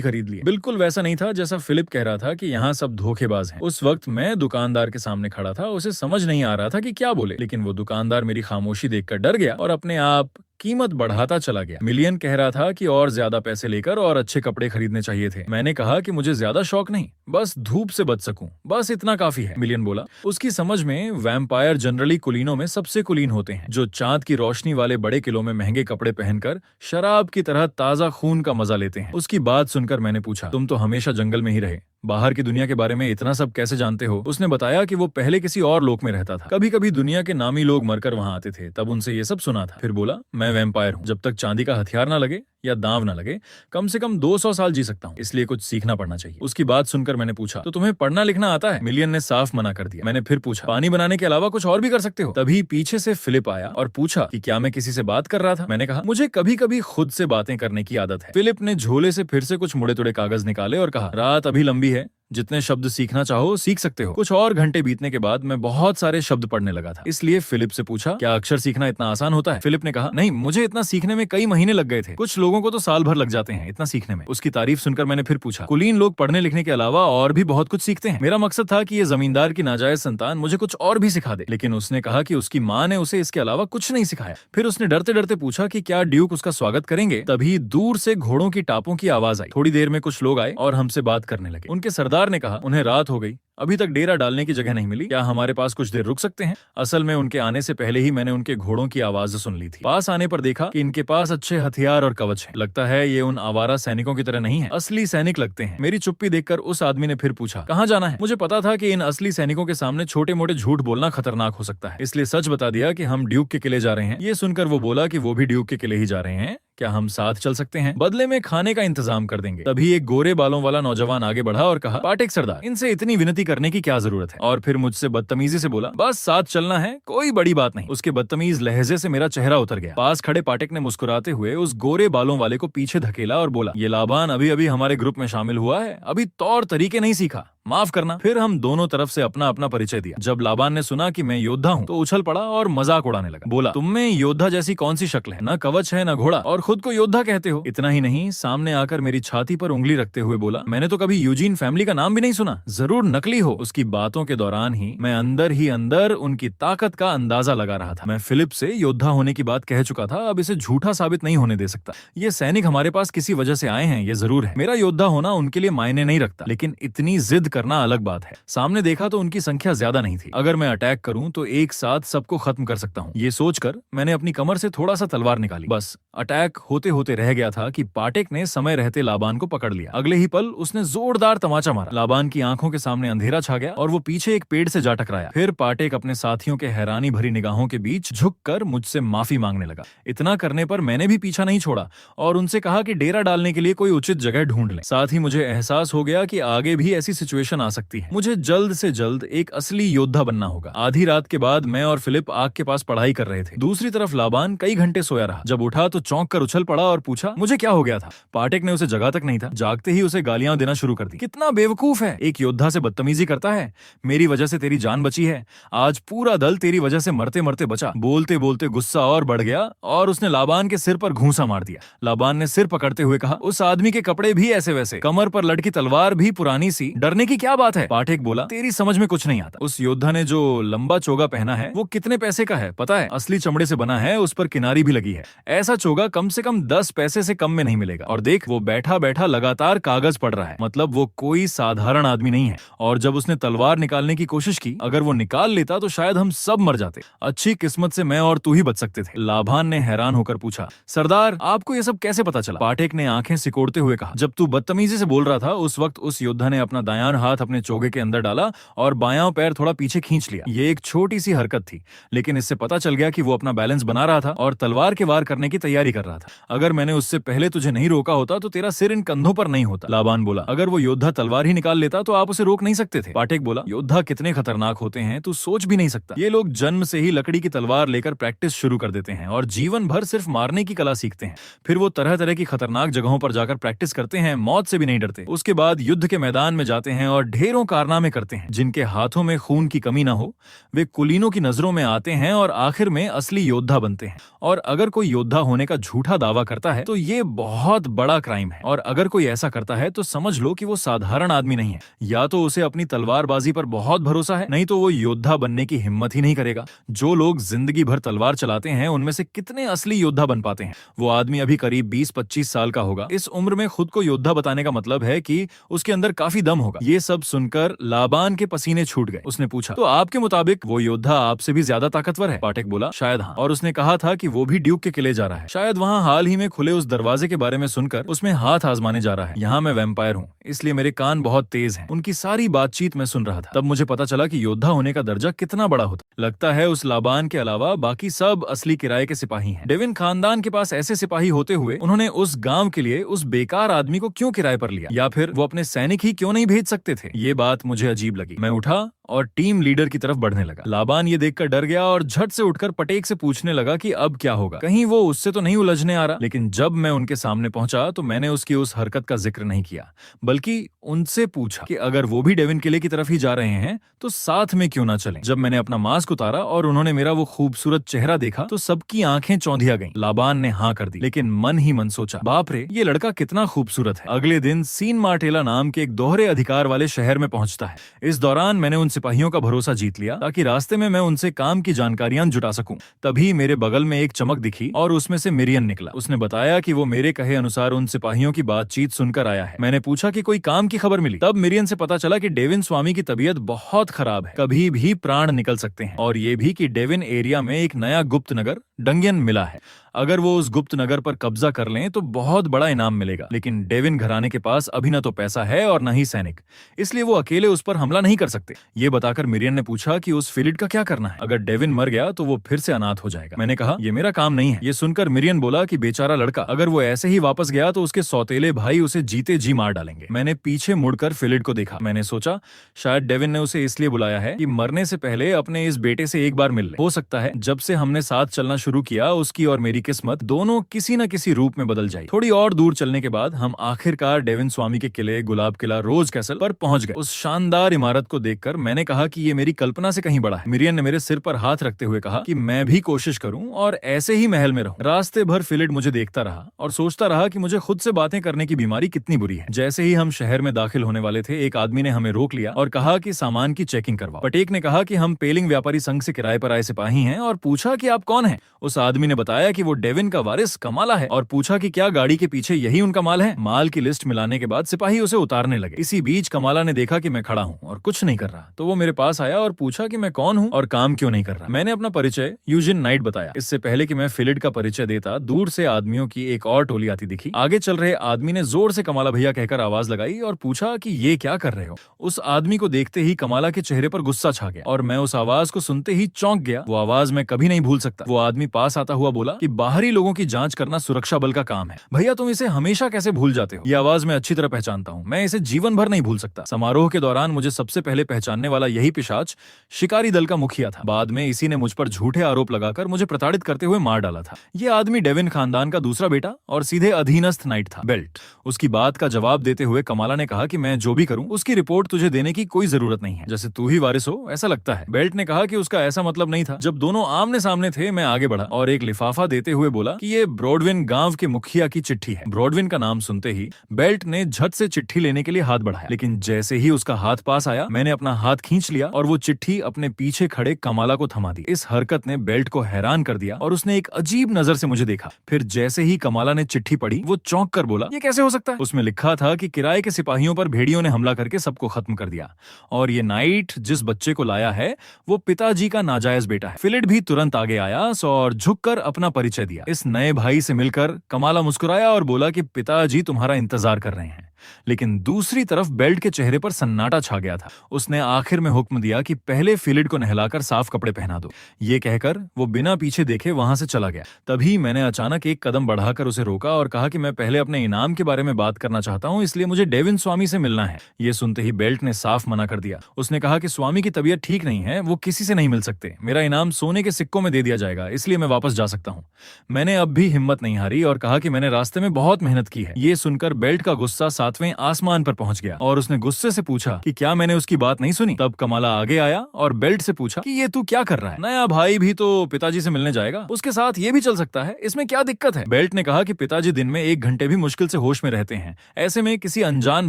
खरीद लिए। बिल्कुल वैसा नहीं था जैसा फिलिप कह रहा था कि यहाँ सब धोखेबाज हैं। उस वक्त मैं दुकानदार के सामने खड़ा था। उसे समझ नहीं आ रहा था कि क्या बोले, लेकिन वो दुकानदार मेरी खामोशी देखकर डर गया और अपने आप कीमत बढ़ाता चला गया। मिलियन कह रहा था कि और ज्यादा पैसे लेकर और अच्छे कपड़े खरीदने चाहिए थे। मैंने कहा कि मुझे ज्यादा शौक नहीं, बस धूप से बच सकूं, बस इतना काफी है। मिलियन बोला, उसकी समझ में वैम्पायर जनरली कुलीनों में सबसे कुलीन होते हैं, जो चांद की रोशनी वाले बड़े किलों में महंगे कपड़े पहनकर शराब की तरह ताजा खून का मजा लेते हैं। उसकी बात सुनकर मैंने पूछा, तुम तो हमेशा जंगल में ही रहे, बाहर की दुनिया के बारे में इतना सब कैसे जानते हो? उसने बताया कि वो पहले किसी और लोक में रहता था। कभी कभी दुनिया के नामी लोग मरकर वहां आते थे, तब उनसे ये सब सुना था। फिर बोला, मैं वैम्पायर हूँ। जब तक चांदी का हथियार ना लगे या दांव ना लगे, कम से कम 200 साल जी सकता हूँ, इसलिए कुछ सीखना पड़ना चाहिए। उसकी बात सुनकर मैंने पूछा, तो तुम्हें पढ़ना लिखना आता है? मिलियन ने साफ मना कर दिया। मैंने फिर पूछा, पानी बनाने के अलावा कुछ और भी कर सकते हो? तभी पीछे से फिलिप आया और पूछा कि क्या मैं किसी से बात कर रहा था। मैंने कहा, मुझे कभी कभी खुद से बातें करने की आदत है। फिलिप ने झोले से फिर से कुछ मुड़े तुड़े कागज निकाले और कहा, रात अभी लंबी है, जितने शब्द सीखना चाहो सीख सकते हो। कुछ और घंटे बीतने के बाद मैं बहुत सारे शब्द पढ़ने लगा था, इसलिए फिलिप से पूछा, क्या अक्षर सीखना इतना आसान होता है? फिलिप ने कहा, नहीं, मुझे इतना सीखने में कई महीने लग गए थे, कुछ लोगों को तो साल भर लग जाते हैं इतना सीखने में। उसकी तारीफ सुनकर मैंने फिर पूछा, कुलीन लोग पढ़ने लिखने के अलावा और भी बहुत कुछ सीखते हैं? मेरा मकसद था कि ये जमींदार की नाजायज संतान मुझे कुछ और भी सिखा दे, लेकिन उसने कहा कि उसकी माँ ने उसे इसके अलावा कुछ नहीं सिखाया। फिर उसने डरते डरते पूछा कि क्या ड्यूक उसका स्वागत करेंगे। तभी दूर से घोड़ों की टापों की आवाज आई। थोड़ी देर में कुछ लोग आए और हमसे बात करने लगे। उनके सरदार ने कहा, उन्हें रात हो गई, अभी तक डेरा डालने की जगह नहीं मिली, क्या हमारे पास कुछ देर रुक सकते हैं? असल में उनके आने से पहले ही मैंने उनके घोड़ों की आवाज सुन ली थी। पास आने पर देखा कि इनके पास अच्छे हथियार और कवच हैं। लगता है ये उन आवारा सैनिकों की तरह नहीं है, असली सैनिक लगते हैं। मेरी चुप्पी देखकर उस आदमी ने फिर पूछा, कहाँ जाना है? मुझे पता था कि इन असली सैनिकों के सामने छोटे मोटे झूठ बोलना खतरनाक हो सकता है, इसलिए सच बता दिया कि हम ड्यूक के किले जा रहे हैं। ये सुनकर वो बोला कि वो भी ड्यूक के किले ही जा रहे हैं, क्या हम साथ चल सकते हैं? बदले में खाने का इंतजाम कर देंगे। तभी एक गोरे बालों वाला नौजवान आगे बढ़ा और कहा, पाटेक सरदार, इनसे इतनी विनती करने की क्या जरूरत है? और फिर मुझसे बदतमीजी से बोला, बस साथ चलना है, कोई बड़ी बात नहीं। उसके बदतमीज लहजे से मेरा चेहरा उतर गया। पास खड़े पाटेक ने मुस्कुराते हुए उस गोरे बालों वाले को पीछे धकेला और बोला, ये लाबान अभी अभी हमारे ग्रुप में शामिल हुआ है, अभी तौर तरीके नहीं सीखा, माफ करना। फिर हम दोनों तरफ से अपना अपना परिचय दिया। जब लाबान ने सुना कि मैं योद्धा हूँ, तो उछल पड़ा और मजाक उड़ाने लगा। बोला, तुम में योद्धा जैसी कौन सी शक्ल है? न कवच है न घोड़ा, और खुद को योद्धा कहते हो। इतना ही नहीं, सामने आकर मेरी छाती पर उंगली रखते हुए बोला, मैंने तो कभी यूजीन फैमिली का नाम भी नहीं सुना, जरूर नकली हो। उसकी बातों के दौरान ही मैं अंदर ही अंदर उनकी ताकत का अंदाजा लगा रहा था। मैं फिलिप से योद्धा होने की बात कह चुका था, अब इसे झूठा साबित नहीं होने दे सकता। ये सैनिक हमारे पास किसी वजह से आए हैं, ये जरूर है। मेरा योद्धा होना उनके लिए मायने नहीं रखता, लेकिन इतनी जिद करना अलग बात है। सामने देखा तो उनकी संख्या ज्यादा नहीं थी। अगर मैं अटैक करूं तो एक साथ सबको खत्म कर सकता हूं। ये सोचकर मैंने अपनी कमर से थोड़ा सा तलवार निकाली। बस अटैक होते होते रह गया था कि पाटेक ने समय रहते लाबान को पकड़ लिया। अगले ही पल उसने जोरदार तमाचा मारा। लाबान की आंखों के सामने अंधेरा छा गया और वो पीछे एक पेड़ से जा टकराया। फिर पाटेक अपने साथियों के हैरानी भरी निगाहों के बीच झुककर मुझसे माफी मांगने लगा। इतना करने पर मैंने भी पीछा नहीं छोड़ा और उनसे कहा कि डेरा डालने के लिए कोई उचित जगह ढूंढ लें। साथ ही मुझे एहसास हो गया कि आगे भी ऐसी सिचुएशन आ सकती है। मुझे जल्द से जल्द एक असली योद्धा बनना होगा। आधी रात के बाद मैं और फिलिप आग के पास पढ़ाई कर रहे थे। दूसरी तरफ लाबान कई घंटे सोया रहा। जब उठा तो चौंक कर उछल पड़ा और पूछा, मुझे क्या हो गया था? पाटेक ने उसे जगा तक नहीं था, जागते ही उसे गालियां देना शुरू कर दी। कितना बेवकूफ है, एक योद्धा से बदतमीजी करता है। मेरी वजह से तेरी जान बची है, आज पूरा दल तेरी वजह से मरते मरते बचा। बोलते बोलते गुस्सा और बढ़ गया और उसने लाबान के सिर पर घूंसा मार दिया। लाबान ने सिर पकड़ते हुए कहा, उस आदमी के कपड़े भी ऐसे वैसे, कमर पर लटकी तलवार भी पुरानी सी, डरने की की क्या बात है? पाठक बोला, तेरी समझ में कुछ नहीं आता। उस योद्धा ने जो लंबा चोगा पहना है वो कितने पैसे का है पता है? असली चमड़े से बना है, उस पर किनारी भी लगी है। ऐसा चोगा कम से कम 10 पैसे से कम में नहीं मिलेगा। और देख, वो बैठा बैठा लगातार कागज पढ़ रहा है, मतलब वो कोई साधारण आदमी नहीं है। और जब उसने तलवार निकालने की कोशिश की, अगर वो निकाल लेता तो शायद हम सब मर जाते। अच्छी किस्मत से मैं और तू ही बच सकते थे। लाभान ने हैरान होकर पूछा, सरदार आपको ये सब कैसे पता चला? पाठक ने आंखें सिकोड़ते हुए कहा, जब तू बदतमीजी से बोल रहा था उस वक्त उस योद्धा ने अपना दायां हाथ अपने चोगे के अंदर डाला और बायां पैर थोड़ा पीछे खींच लिया। ये एक छोटी सी हरकत थी, लेकिन इससे पता चल गया कि वो अपना बैलेंस बना रहा था और तलवार के वार करने की तैयारी कर रहा था। अगर मैंने उससे पहले तुझे नहीं रोका होता तो तेरा सिर इन कंधों पर नहीं होता। लाबान बोला, अगर वो योद्धा तलवार ही निकाल लेता तो आप उसे रोक नहीं सकते थे। पाठक बोला, योद्धा कितने खतरनाक होते हैं तू सोच भी नहीं सकता। ये लोग जन्म से ही लकड़ी की तलवार लेकर प्रैक्टिस शुरू कर देते हैं और जीवन भर सिर्फ मारने की कला सीखते हैं। फिर वो तरह तरह की खतरनाक जगहों पर जाकर प्रैक्टिस करते हैं, मौत से भी नहीं डरते। उसके बाद युद्ध के मैदान में जाते हैं और ढेरों कारनामे करते हैं। जिनके हाथों में खून की कमी ना हो वे कुलीनों की नजरों में आते हैं और आखिर में असली योद्धा बनते हैं। और अगर कोई योद्धा होने का झूठा दावा करता है तो ये बहुत बड़ा क्राइम है। और अगर कोई ऐसा करता है तो समझ लो कि वो साधारण आदमी नहीं है। या तो उसे अपनी तलवारबाजी पर बहुत भरोसा है, नहीं तो वो योद्धा बनने की हिम्मत ही नहीं करेगा। जो लोग जिंदगी भर तलवार चलाते हैं उनमें से कितने असली योद्धा बन पाते हैं? वो आदमी अभी करीब 20-25 साल का होगा। इस उम्र में खुद को योद्धा बताने का मतलब है कि उसके अंदर काफी दम होगा। ये सब सुनकर लाबान के पसीने छूट गए। उसने पूछा, तो आपके मुताबिक वो योद्धा आपसे भी ज्यादा ताकतवर है? पाठक बोला, शायद हाँ। और उसने कहा था कि वो भी ड्यूक के किले जा रहा है। शायद वहाँ हाल ही में खुले उस दरवाजे के बारे में सुनकर उसमें हाथ आजमाने जा रहा है। यहाँ मैं वैम्पायर हूँ, इसलिए मेरे कान बहुत तेज हैं। उनकी सारी बातचीत मैं सुन रहा था। तब मुझे पता चला कि योद्धा होने का दर्जा कितना बड़ा होता। लगता है उस लाबान के अलावा बाकी सब असली किराए के सिपाही हैं। डेविन खानदान के पास ऐसे सिपाही होते हुए उन्होंने उस गांव के लिए उस बेकार आदमी को क्यों किराए पर लिया? या फिर वो अपने सैनिक ही क्यों नहीं भेज सकते थे? ये बात मुझे अजीब लगी। मैं उठा और टीम लीडर की तरफ बढ़ने लगा। लाबान ये देखकर डर गया और झट से उठकर पटेक से पूछने लगा कि अब क्या होगा, कहीं वो उससे तो नहीं उलझने आ रहा। लेकिन जब मैं उनके सामने पहुंचा तो मैंने उसकी उस हरकत का जिक्र नहीं किया, बल्कि उनसे पूछा कि अगर वो भी डेविन किले की तरफ ही जा रहे हैं तो साथ में क्यों ना चलें। जब मैंने अपना मास्क उतारा और उन्होंने मेरा वो खूबसूरत चेहरा देखा तो सबकी आंखें चौंधिया गईं। लाबान ने हाँ कर दी, लेकिन मन ही मन सोचा, बाप रे, ये लड़का कितना खूबसूरत है। अगले दिन सीन मार्टेला नाम के एक दोहरे अधिकार वाले शहर में पहुंचता है। इस दौरान मैंने उन सिपाहियों का भरोसा जीत लिया ताकि रास्ते में मैं उनसे काम की जानकारियां जुटा सकूं। तभी मेरे बगल में एक चमक दिखी और उसमें से मिरियन निकला। उसने बताया कि वो मेरे कहे अनुसार उन सिपाहियों की बातचीत सुनकर आया है। मैंने पूछा कि कोई काम की खबर मिली। तब मिरियन से पता चला कि डेविन स्वामी की तबीयत बहुत खराब है, कभी भी प्राण निकल सकते हैं। और ये भी कि डेविन एरिया में एक नया गुप्त नगर डंगियन मिला है। अगर वो उस गुप्त नगर पर कब्जा कर लें तो बहुत बड़ा इनाम मिलेगा। लेकिन डेविन घराने के पास अभी न तो पैसा है और न ही सैनिक, इसलिए वो अकेले उस पर हमला नहीं कर सकते। ये बताकर मिरियन ने पूछा कि उस फिलिट का क्या करना है? अगर डेविन मर गया तो वो फिर से अनाथ हो जाएगा। मैंने कहा, ये मेरा काम नहीं है। ये सुनकर मिरियन बोला कि बेचारा लड़का, अगर वो ऐसे ही वापस गया तो उसके सौतेले भाई उसे जीते जी मार डालेंगे। मैंने पीछे मुड़कर फिलिट को देखा। मैंने सोचा शायद डेविन ने उसे इसलिए बुलाया है कि मरने से पहले अपने इस बेटे से एक बार मिल ले। हो सकता है जब से हमने साथ चलना शुरू किया उसकी और मेरी किस्मत दोनों किसी न किसी रूप में बदल जाए। थोड़ी और दूर चलने के बाद हम आखिरकार डेविन स्वामी के किले गुलाब किला रोज कैसल पर पहुंच गए। उस शानदार इमारत को देखकर मैंने कहा कि ये मेरी कल्पना से कहीं बड़ा है। मिरियन ने मेरे सिर पर हाथ रखते हुए कहा कि मैं भी कोशिश करूं और ऐसे ही महल में रहूं। रास्ते भर फिलिट मुझे देखता रहा और सोचता रहा कि मुझे खुद से बातें करने की बीमारी कितनी बुरी है। जैसे ही हम शहर में दाखिल होने वाले थे, एक आदमी ने हमें रोक लिया और कहा कि सामान की चेकिंग करवाओ। पटेक ने कहा कि हम पेलिंग व्यापारी संघ से किराए पर आए सिपाही हैं और पूछा कि आप कौन हैं। उस आदमी ने बताया कि वो डेविन का वारिस कमाला है और पूछा कि क्या गाड़ी के पीछे यही उनका माल है। माल की लिस्ट मिलाने के बाद सिपाही उसे उतारने लगे। इसी बीच कमाला ने देखा कि मैं खड़ा हूँ और कुछ नहीं कर रहा, तो वो मेरे पास आया और पूछा कि मैं कौन हूँ और काम क्यों नहीं कर रहा। मैंने अपना परिचय यूजिन नाइट बताया। इससे पहले कि मैं फिलिट का परिचय देता, दूर से आदमियों की एक और टोली आती दिखी। आगे चल रहे आदमी ने जोर से कमाला भैया कहकर आवाज लगाई और पूछा कि ये क्या कर रहे हो। उस आदमी को देखते ही कमाला के चेहरे पर गुस्सा छा गया और मैं उस आवाज को सुनते ही चौंक गया। वो आवाज मैं कभी नहीं भूल सकता। वो आदमी पास आता हुआ बोला कि बाहरी लोगों की जांच करना सुरक्षा बल का काम है। भैया तुम इसे हमेशा कैसे भूल जाते हो? ये आवाज मैं अच्छी तरह पहचानता हूँ, मैं इसे जीवन भर नहीं भूल सकता। समारोह के दौरान मुझे सबसे पहले पहचानने वाला यही पिशाच शिकारी दल का मुखिया था। बाद में इसी ने मुझ पर झूठे आरोप लगाकर मुझे प्रताड़ित करते हुए मार डाला था। ये आदमी डेविन खानदान का दूसरा बेटा और सीधे अधीनस्थ नाइट था, बेल्ट। उसकी बात का जवाब देते हुए कमाला ने कहा कि मैं जो भी करूं उसकी रिपोर्ट तुझे देने की कोई जरूरत नहीं है, जैसे तू ही वारिस हो ऐसा लगता है। बेल्ट ने कहा कि उसका ऐसा मतलब नहीं था। जब दोनों आमने सामने थे मैं आगे बढ़ा और एक लिफाफा देते कहते हुए बोला कि ये ब्रॉडविन गांव के मुखिया की चिट्ठी है। ब्रॉडविन का नाम सुनते ही बेल्ट ने झट से चिट्ठी लेने के लिए हाथ बढ़ाया, लेकिन जैसे ही उसका हाथ पास आया मैंने अपना हाथ खींच लिया और वो चिट्ठी अपने पीछे खड़े कमाला को थमा दी। इस हरकत ने बेल्ट को हैरान कर दिया और उसने एक अजीब नजर से मुझे देखा। फिर जैसे ही कमाला ने चिट्ठी पढ़ी वो चौंक कर बोला, ये कैसे हो सकता है? उसमें लिखा था कि किराए के सिपाहियों पर भेड़ियों ने हमला करके सबको खत्म कर दिया और ये नाइट जिस बच्चे को लाया है वो पिताजी का नाजायज बेटा है। फिलिड भी तुरंत आगे आया और झुककर अपना परिचय दिया। इस नए भाई से मिलकर कमाला मुस्कुराया और बोला कि पिताजी तुम्हारा इंतजार कर रहे हैं। लेकिन दूसरी तरफ बेल्ट के चेहरे पर सन्नाटा छा गया था। उसने आखिर में हुक्म दिया कि पहले फिलिड को नहलाकर साफ कपड़े पहना दो। ये कहकर वो बिना पीछे देखे वहां से चला गया। तभी मैंने अचानक एक कदम बढ़ाकर उसे रोका और कहा कि मैं पहले अपने इनाम के बारे में बात करना चाहता हूं, इसलिए मुझे डेविन स्वामी से मिलना है। ये सुनते ही बेल्ट ने साफ मना कर दिया। उसने कहा कि स्वामी की तबीयत ठीक नहीं है, वो किसी से नहीं मिल सकते। मेरा इनाम सोने के सिक्कों में दे दिया जाएगा, इसलिए मैं वापस जा सकता हूँ। मैंने अब भी हिम्मत नहीं हारी और कहा कि मैंने रास्ते में बहुत मेहनत की है। ये सुनकर बेल्ट का गुस्सा 7वें आसमान पर पहुंच गया और उसने गुस्से से पूछा कि क्या मैंने उसकी बात नहीं सुनी। तब कमाला आगे आया और बेल्ट से पूछा कि ये तू क्या कर रहा है? नया भाई भी तो पिताजी से मिलने जाएगा, उसके साथ ये भी चल सकता है, इसमें क्या दिक्कत है? बेल्ट ने कहा कि पिताजी दिन में 1 घंटे भी मुश्किल से होश में रहते हैं, ऐसे में किसी अनजान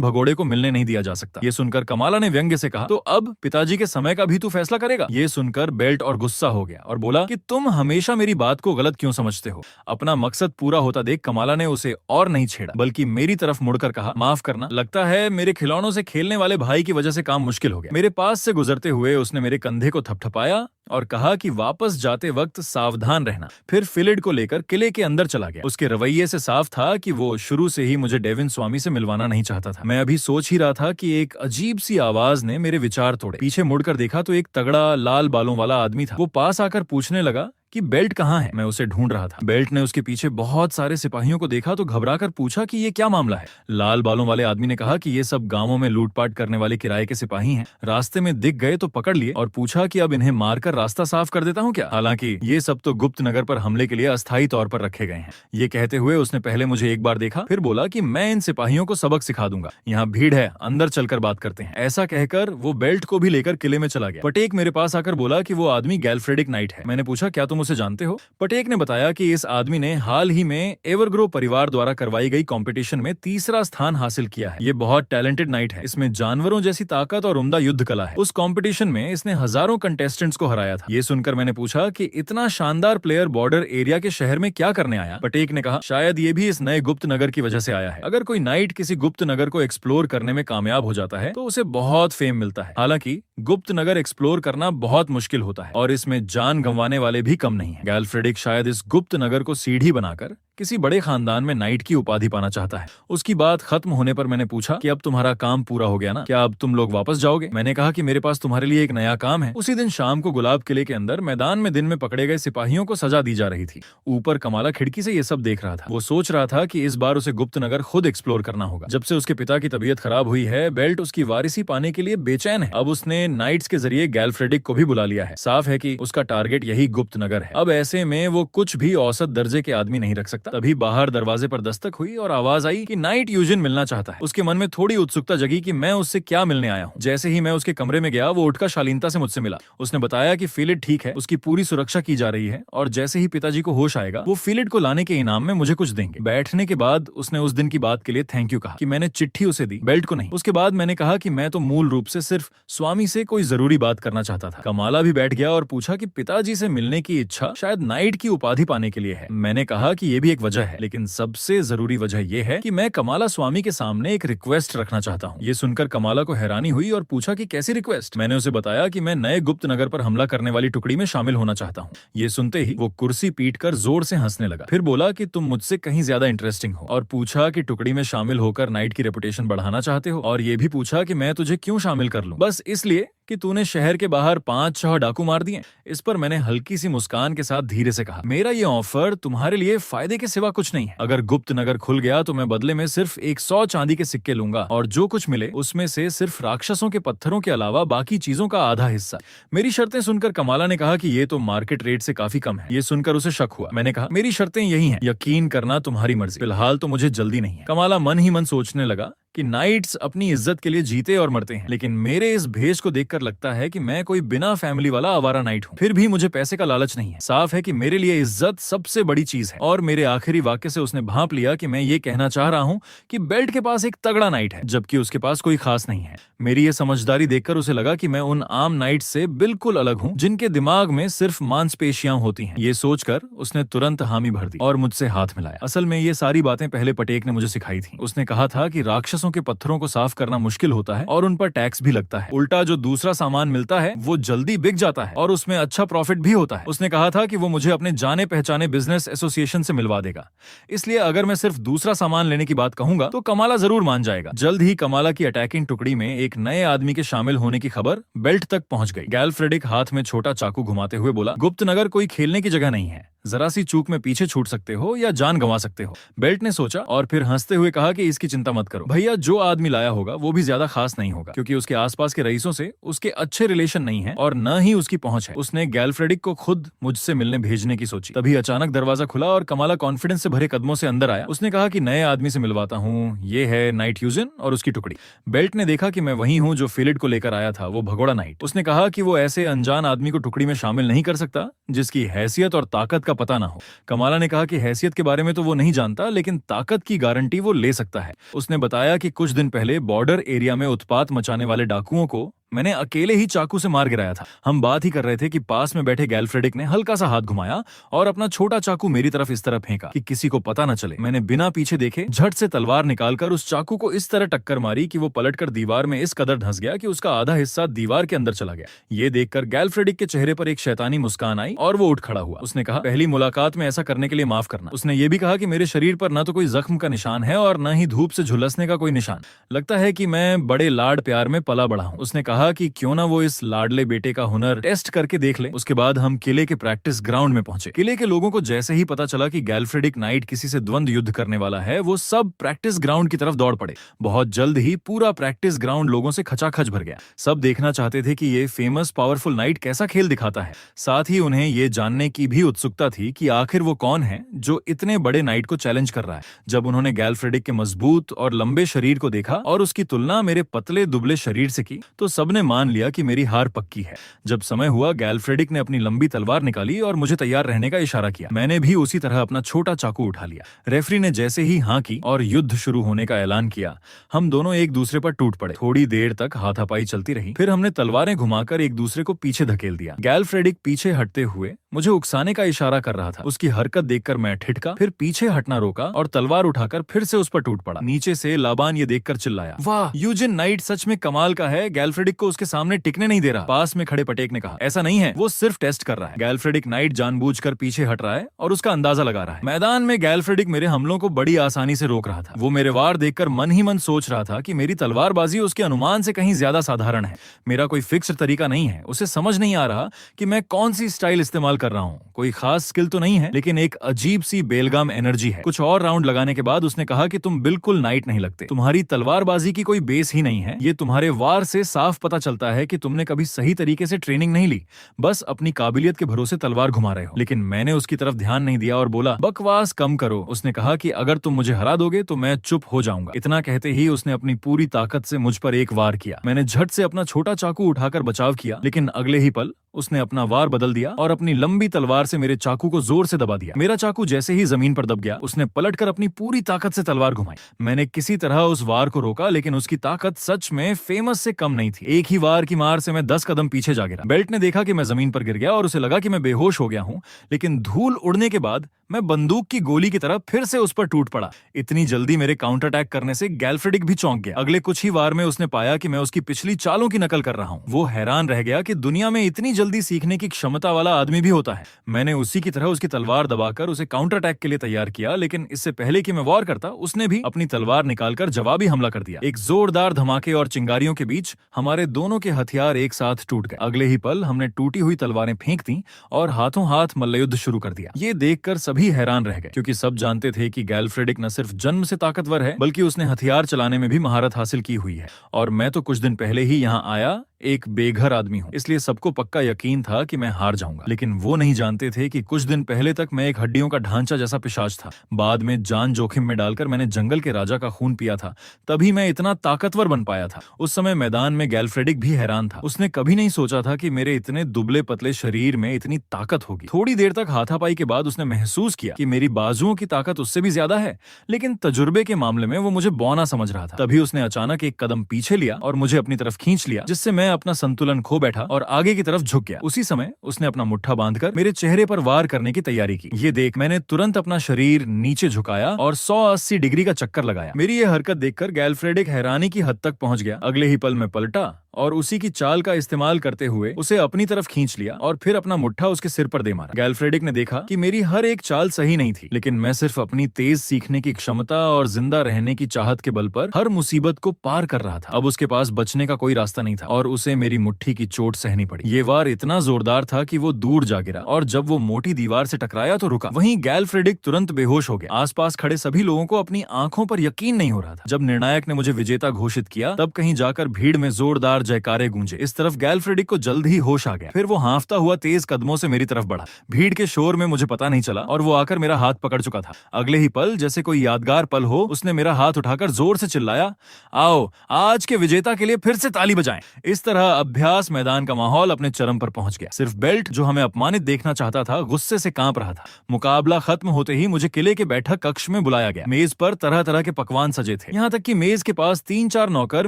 भगोड़े को मिलने नहीं दिया जा सकता। ये सुनकर कमाला ने व्यंग्य से कहा, तो अब पिताजी के समय का भी तू फैसला करेगा? ये सुनकर बेल्ट और गुस्सा हो गया और बोला कि तुम हमेशा मेरी बात को गलत क्यों समझते हो? अपना मकसद पूरा होता देख कमाला ने उसे और नहीं छेड़ा, बल्कि मेरी तरफ मुड़कर कहा, माफ करना, लगता है मेरे खिलौनों से खेलने वाले भाई की वजह से काम मुश्किल हो गया। मेरे पास से गुजरते हुए उसने मेरे कंधे को थपथपाया और कहा कि वापस जाते वक्त सावधान रहना। फिर फिलिड को लेकर किले के अंदर चला गया। उसके रवैये से साफ था कि वो शुरू से ही मुझे डेविन स्वामी से मिलवाना नहीं चाहता था। मैं अभी सोच ही रहा था कि एक अजीब सी आवाज ने मेरे विचार तोड़े। पीछे मुड़कर देखा तो एक तगड़ा लाल बालों वाला आदमी था। वो पास आकर पूछने लगा कि बेल्ट कहाँ है? मैं उसे ढूंढ रहा था। बेल्ट ने उसके पीछे बहुत सारे सिपाहियों को देखा तो घबराकर पूछा कि ये क्या मामला है? लाल बालों वाले आदमी ने कहा कि ये सब गांवों में लूटपाट करने वाले किराए के सिपाही हैं। रास्ते में दिख गए तो पकड़ लिए और पूछा कि अब इन्हें मारकर रास्ता साफ कर देता हूँ क्या? हालांकि ये सब तो गुप्त नगर पर हमले के लिए अस्थायी तौर पर रखे गए हैं। ये कहते हुए उसने पहले मुझे एक बार देखा, फिर बोला कि मैं इन सिपाहियों को सबक सिखा दूंगा। यहाँ भीड़ है, अंदर चलकर बात करते हैं। ऐसा कहकर वो बेल्ट को भी लेकर किले में चला गया। पटेक मेरे पास आकर बोला कि वो आदमी गैल्फ्रेडिक नाइट है। मैंने पूछा, क्या तुम उसे जानते हो? पटेक ने बताया कि इस आदमी ने हाल ही में एवरग्रो परिवार द्वारा करवाई गई कंपटीशन में 3रा स्थान हासिल किया है। ये बहुत टैलेंटेड नाइट है, इसमें जानवरों जैसी ताकत और उम्दा युद्ध कला है। उस कंपटीशन में इसने हजारों कंटेस्टेंट्स को हराया था। ये सुनकर मैंने पूछा कि इतना शानदार प्लेयर बॉर्डर एरिया के शहर में क्या करने आया? पटेक ने कहा, शायद ये भी इस नए गुप्त नगर की वजह से आया है। अगर कोई नाइट किसी गुप्त नगर को एक्सप्लोर करने में कामयाब हो जाता है तो उसे बहुत फेम मिलता है। हालांकि गुप्त नगर एक्सप्लोर करना बहुत मुश्किल होता है और इसमें जान गंवाने वाले भी कम नहीं है। गैल्फ्रेडिक शायद इस गुप्त नगर को सीढ़ी बनाकर किसी बड़े खानदान में नाइट की उपाधि पाना चाहता है। उसकी बात खत्म होने पर मैंने पूछा कि अब तुम्हारा काम पूरा हो गया ना? क्या अब तुम लोग वापस जाओगे? मैंने कहा कि मेरे पास तुम्हारे लिए एक नया काम है। उसी दिन शाम को गुलाब किले के अंदर मैदान में दिन में पकड़े गए सिपाहियों को सजा दी जा रही थी। ऊपर कमाला खिड़की से ये सब देख रहा था। वो सोच रहा था कि इस बार उसे गुप्त नगर खुद एक्सप्लोर करना होगा। जब से उसके पिता की तबीयत खराब हुई है, बेल्ट उसकी वारिसी पाने के लिए बेचैन है। अब उसने नाइट्स के जरिए गैल्फ्रेडिक को भी बुला लिया है। साफ है कि उसका टारगेट यही गुप्त नगर है। अब ऐसे में वो कुछ भी औसत दर्जे के आदमी नहीं रख सकता। तभी बाहर दरवाजे पर दस्तक हुई और आवाज आई कि नाइट यूजिन मिलना चाहता है। उसके मन में थोड़ी उत्सुकता जगी कि मैं उससे क्या मिलने आया हूँ। जैसे ही मैं उसके कमरे में गया वो उठकर शालीनता से मुझसे मिला। उसने बताया कि फिलिड ठीक है, उसकी पूरी सुरक्षा की जा रही है और जैसे ही पिताजी को होश आएगा वो फिलिड को लाने के इनाम में मुझे कुछ देंगे। बैठने के बाद उसने उस दिन की बात के लिए थैंक यू कहा कि मैंने चिट्ठी उसे दी, बेल्ट को नहीं। उसके बाद मैंने कहा कि मैं तो मूल रूप से सिर्फ स्वामी से कोई जरूरी बात करना चाहता था। कमाला भी बैठ गया और पूछा कि पिताजी से मिलने की इच्छा शायद नाइट की उपाधि पाने के लिए है। मैंने कहा कि ये भी एक वजह है, लेकिन सबसे जरूरी वजह यह है कि मैं कमाला स्वामी के सामने एक रिक्वेस्ट रखना चाहता हूँ। ये सुनकर कमाला को हैरानी हुई और पूछा कि कैसी रिक्वेस्ट? मैंने उसे बताया कि मैं नए गुप्त नगर पर हमला करने वाली टुकड़ी में शामिल होना चाहता हूँ। ये सुनते ही वो कुर्सी पीटकर जोर से हंसने लगा। फिर बोला कि तुम मुझसे कहीं ज्यादा इंटरेस्टिंग हो और पूछा कि टुकड़ी में शामिल होकर नाइट की रेपुटेशन बढ़ाना चाहते हो, और ये भी पूछा कि मैं तुझे क्यों शामिल कर लूं, बस इसलिए कि तूने शहर के बाहर 5-6 डाकू मार दिए। इस पर मैंने हल्की सी मुस्कान के साथ धीरे से कहा, मेरा ये ऑफर तुम्हारे लिए फायदे के सिवा कुछ नहीं है। अगर गुप्त नगर खुल गया तो मैं बदले में सिर्फ 100 चांदी के सिक्के लूंगा और जो कुछ मिले उसमें से सिर्फ राक्षसों के पत्थरों के अलावा बाकी चीजों का आधा हिस्सा। मेरी शर्तें सुनकर कमाला ने कहा कि ये तो मार्केट रेट से काफी कम है। ये सुनकर उसे शक हुआ। मैंने कहा, मेरी शर्तें यही हैं, यकीन करना तुम्हारी मर्जी, फिलहाल तो मुझे जल्दी नहीं है। कमाला मन ही मन सोचने लगा कि नाइट्स अपनी इज्जत के लिए जीते और मरते हैं, लेकिन मेरे इस भेष को देखकर लगता है कि मैं कोई बिना फैमिली वाला आवारा नाइट हूँ। फिर भी मुझे पैसे का लालच नहीं है। साफ है कि मेरे लिए इज्जत सबसे बड़ी चीज है। और मेरे आखिरी वाक्य से उसने भांप लिया कि मैं ये कहना चाह रहा हूँ कि बेल्ट के पास एक तगड़ा नाइट है, जबकि उसके पास कोई खास नहीं है। मेरी ये समझदारी देखकर उसे लगा कि मैं उन आम नाइट से बिल्कुल अलग हूँ जिनके दिमाग में सिर्फ मांसपेशियां होती हैं। ये सोचकर उसने तुरंत हामी भर दी और मुझसे हाथ मिलाया। असल में ये सारी बातें पहले पटेक ने मुझे सिखाई थी। उसने कहा था कि राक्षसों के पत्थरों को साफ करना मुश्किल होता है और उन पर टैक्स भी लगता है। उल्टा जो दूसरा सामान मिलता है वो जल्दी बिक जाता है और उसमें अच्छा प्रॉफिट भी होता है। उसने कहा था कि वो मुझे अपने जाने पहचाने बिजनेस एसोसिएशन से मिलवा देगा, इसलिए अगर मैं सिर्फ दूसरा सामान लेने की बात कहूंगा तो कमाला जरूर मान जाएगा। जल्द ही कमाला की अटैकिंग टुकड़ी में एक नए आदमी के शामिल होने की खबर बेल्ट तक पहुंच गई। गैल्फ्रेडिक हाथ में छोटा चाकू घुमाते हुए बोला, गुप्त नगर कोई खेलने की जगह नहीं है, जरा सी चूक में पीछे छूट सकते हो या जान गंवा सकते हो। बेल्ट ने सोचा और फिर हंसते हुए कहा कि इसकी चिंता मत करो भैया, जो आदमी लाया होगा वो भी ज्यादा खास नहीं होगा, क्योंकि उसके आसपास के रईसों से उसके अच्छे रिलेशन नहीं है और न ही उसकी पहुंच है। उसने गैल्फ्रेडिक को खुद मुझसे मिलने भेजने की सोची। तभी अचानक दरवाजा खुला और कमाला कॉन्फिडेंस से भरे कदमों से अंदर आया। उसने कहा कि नए आदमी से मिलवाता हूँ, ये है नाइट यूजन और उसकी टुकड़ी। बेल्ट ने देखा कि मैं वही हूँ जो फिलिड को लेकर आया था, वो भगोड़ा नाइट। उसने कहा कि वो ऐसे अनजान आदमी को टुकड़ी में शामिल नहीं कर सकता जिसकी हैसियत और ताकत का पता ना हो। कमाला ने कहा कि हैसियत के बारे में तो वो नहीं जानता, लेकिन ताकत की गारंटी वो ले सकता है। उसने बताया कि कुछ दिन पहले बॉर्डर एरिया में उत्पात मचाने वाले डाकुओं को मैंने अकेले ही चाकू से मार गिराया था। हम बात ही कर रहे थे कि पास में बैठे गैल्फ्रेडिक ने हल्का सा हाथ घुमाया और अपना छोटा चाकू मेरी तरफ इस तरह फेंका कि किसी को पता न चले। मैंने बिना पीछे देखे झट से तलवार निकालकर उस चाकू को इस तरह टक्कर मारी कि वो पलटकर दीवार में इस कदर धंस गया कि उसका आधा हिस्सा दीवार के अंदर चला गया। ये देखकर गैल्फ्रेडिक के चेहरे पर एक शैतानी मुस्कान आई और वो उठ खड़ा हुआ। उसने कहा, पहली मुलाकात में ऐसा करने के लिए माफ करना। उसने ये भी कहा कि मेरे शरीर पर न तो कोई जख्म का निशान है और न ही धूप से झुलसने का कोई निशान। लगता है कि मैं बड़े लाड प्यार में पला बड़ा हूँ। उसने कहा कि क्यों ना वो इस लाडले बेटे का हुनर टेस्ट करके देख ले। उसके बाद हम किले के प्रैक्टिस ग्राउंड में पहुंचे। किले के लोगों को जैसे ही पता चला कि गैल्फ्रेडिक नाइट किसी से द्वंद्व युद्ध करने वाला है, वो सब प्रैक्टिस ग्राउंड की तरफ दौड़ पड़े। बहुत जल्द ही पूरा प्रैक्टिस ग्राउंड लोगों से खचाखच भर गया। सब देखना चाहते थे कि ये फेमस पावरफुल नाइट कैसा खेल दिखाता है। साथ ही उन्हें ये जानने की भी उत्सुकता थी कि आखिर वो कौन है जो इतने बड़े नाइट को चैलेंज कर रहा है। जब उन्होंने गैल्फ्रेडिक के मजबूत और लंबे शरीर को देखा और उसकी तुलना मेरे पतले दुबले शरीर से की, तो सबने मान लिया कि मेरी हार पक्की है। जब समय हुआ, गैल्फ्रेडिक ने अपनी लंबी तलवार निकाली और मुझे तैयार रहने का इशारा किया। मैंने भी उसी तरह अपना छोटा चाकू उठा लिया। रेफरी ने जैसे ही हाँ की और युद्ध शुरू होने का ऐलान किया, हम दोनों एक दूसरे पर टूट पड़े। थोड़ी देर तक हाथापाई चलती रही, फिर हमने तलवारें घुमाकर एक दूसरे को पीछे धकेल दिया। गैल्फ्रेडिक पीछे हटते हुए मुझे उकसाने का इशारा कर रहा था। उसकी हरकत देखकर मैं ठिठका, फिर पीछे हटना रोका और तलवार उठाकर फिर से उस पर टूट पड़ा। नीचे से लाबान ये देखकर चिल्लाया, वाह, यूजिन नाइट सच में कमाल का है, गैल्फ्रेडिक को उसके सामने टिकने नहीं दे रहा। पास में खड़े पटेक ने कहा, ऐसा नहीं है, वो सिर्फ टेस्ट कर रहा है। गैल्फ्रेडिक नाइट जानबूझकर पीछे हट रहा है और उसका अंदाजा लगा रहा है। मैदान में गैल्फ्रेडिक मेरे हमलों को बड़ी आसानी से रोक रहा था। वो मेरे वार देखकर मन ही मन सोच रहा था कि मेरी तलवारबाजी उसके अनुमान से कहीं ज्यादा साधारण है। मेरा कोई फिक्स्ड तरीका नहीं है। उसे समझ नहीं आ रहा कि मैं कौन सी स्टाइल इस्तेमाल कर रहा हूँ। कोई खास स्किल तो नहीं है, लेकिन एक अजीब सी बेलगाम एनर्जी है। कुछ और राउंड लगाने के बाद उसने कहा कि तुम बिल्कुल नाइट नहीं लगते। तुम्हारी तलवारबाजी की कोई बेस ही नहीं है। ये तुम्हारे वार से साफ पता चलता है कि तुमने कभी सही तरीके से ट्रेनिंग नहीं ली, बस अपनी काबिलियत के भरोसे तलवार घुमा रहे हो। लेकिन मैंने उसकी तरफ ध्यान नहीं दिया और बोला, बकवास कम करो। उसने कहा कि अगर तुम मुझे हरा दोगे तो मैं चुप हो जाऊंगा। इतना कहते ही उसने अपनी पूरी ताकत से मुझ पर एक वार किया। मैंने झट से अपना छोटा चाकू उठाकर बचाव किया, लेकिन अगले ही पल उसने अपना वार बदल दिया और अपनी लंबी तलवार से मेरे चाकू को जोर से दबा दिया। मेरा चाकू जैसे ही जमीन पर दब गया, उसने पलटकर अपनी पूरी ताकत से तलवार घुमाई। मैंने किसी तरह उस वार को रोका, लेकिन उसकी ताकत सच में फेमस से कम नहीं थी। एक ही वार की मार से मैं 10 कदम पीछे जा गिरा। बेल्ट ने देखा कि मैं जमीन पर गिर गया और उसे लगा कि मैं बेहोश हो गया हूँ, लेकिन धूल उड़ने के बाद मैं बंदूक की गोली की तरह फिर से उस पर टूट पड़ा। इतनी जल्दी मेरे काउंटर अटैक करने से गैल्फ्रेडिक भी चौंक गया। अगले कुछ ही वार में उसने पाया कि मैं उसकी पिछली चालों की नकल कर रहा हूँ। वो हैरान रह गया कि दुनिया में इतनी जल्दी सीखने की क्षमता वाला आदमी भी होता है। मैंने उसी की तरह उसकी तलवार दबाकर उसे काउंटर अटैक के लिए तैयार किया, लेकिन इससे पहले कि मैं वार करता, उसने भी अपनी तलवार निकालकर जवाबी हमला कर दिया। एक जोरदार धमाके और चिंगारियों के बीच हमारे दोनों के हथियार एक साथ टूट गए। अगले ही पल हमने टूटी हुई तलवारें फेंक दी और हाथों हाथ मल्लयुद्ध शुरू कर दिया। ये देखकर सभी हैरान रह गए, क्योंकि सब जानते थे कि गैल्फ्रेडिक न सिर्फ जन्म से ताकतवर है, बल्कि उसने हथियार चलाने में भी महारत हासिल की हुई है। और मैं तो कुछ दिन पहले ही यहाँ आया एक बेघर आदमी हूँ, इसलिए सबको पक्का यकीन था कि मैं हार जाऊंगा। लेकिन वो नहीं जानते थे कि कुछ दिन पहले तक मैं एक हड्डियों का ढांचा जैसा पिशाच था। बाद में जान जोखिम में डालकर मैंने जंगल के राजा का खून पिया था, तभी मैं इतना ताकतवर बन पाया था। उस समय मैदान में गैल्फ्रेडिक भी हैरान था। उसने कभी नहीं सोचा था कि मेरे इतने दुबले पतले शरीर में इतनी ताकत होगी। थोड़ी देर तक हाथापाई के बाद उसने महसूस किया कि मेरी बाजुओं की ताकत उससे भी ज्यादा है, लेकिन तजुर्बे के मामले में वो मुझे बौना समझ रहा था। तभी उसने अचानक एक कदम पीछे लिया और मुझे अपनी तरफ खींच लिया, जिससे मैं अपना संतुलन खो बैठा और आगे की तरफ झुक गया। उसी समय उसने अपना मुट्ठा बांधकर मेरे चेहरे पर वार करने की तैयारी की। ये देख मैंने तुरंत अपना शरीर नीचे झुकाया और 180 डिग्री का चक्कर लगाया। मेरी ये हरकत देखकर गैल्फ्रेडिक हैरानी की हद तक पहुंच गया। अगले ही पल में पलटा और उसी की चाल का इस्तेमाल करते हुए उसे अपनी तरफ खींच लिया और फिर अपना मुट्ठा उसके सिर पर दे मारा। गैल्फ्रेडिक ने देखा कि मेरी हर एक चाल सही नहीं थी, लेकिन मैं सिर्फ अपनी तेज सीखने की क्षमता और जिंदा रहने की चाहत के बल पर हर मुसीबत को पार कर रहा था। अब उसके पास बचने का कोई रास्ता नहीं था और उसे मेरी मुट्ठी की चोट सहनी पड़ी। ये वार इतना जोरदार था कि वो दूर जा गिरा और जब वो मोटी दीवार से टकराया तो रुका। वहीं गैल्फ्रेडिक तुरंत बेहोश हो गया। आसपास खड़े सभी लोगों को अपनी आंखों पर यकीन नहीं हो रहा था। जब निर्णायक ने मुझे विजेता घोषित किया, तब कहीं जाकर भीड़ में जोरदार जयकारे गूंजे। इस तरफ गैल्फ्रेडिक को जल्द ही होश आ गया। फिर वो हांफता हुआ तेज कदमों से मेरी तरफ बढ़ा। भीड़ के शोर में मुझे पता नहीं चला और वो आकर मेरा हाथ पकड़ चुका था। अगले ही पल, जैसे कोई यादगार पल हो, उसने मेरा हाथ उठाकर जोर से चिल्लाया, आओ आज के विजेता के लिए फिर से ताली बजाएं। इस तरह अभ्यास मैदान का माहौल अपने चरम पर पहुंच गया। सिर्फ बेल्ट, जो हमें अपमानित देखना चाहता था, गुस्से से कांप रहा था। मुकाबला खत्म होते ही मुझे किले के बैठक कक्ष में बुलाया गया। मेज पर तरह तरह के पकवान सजे थे, यहाँ तक कि मेज के पास 3-4 नौकर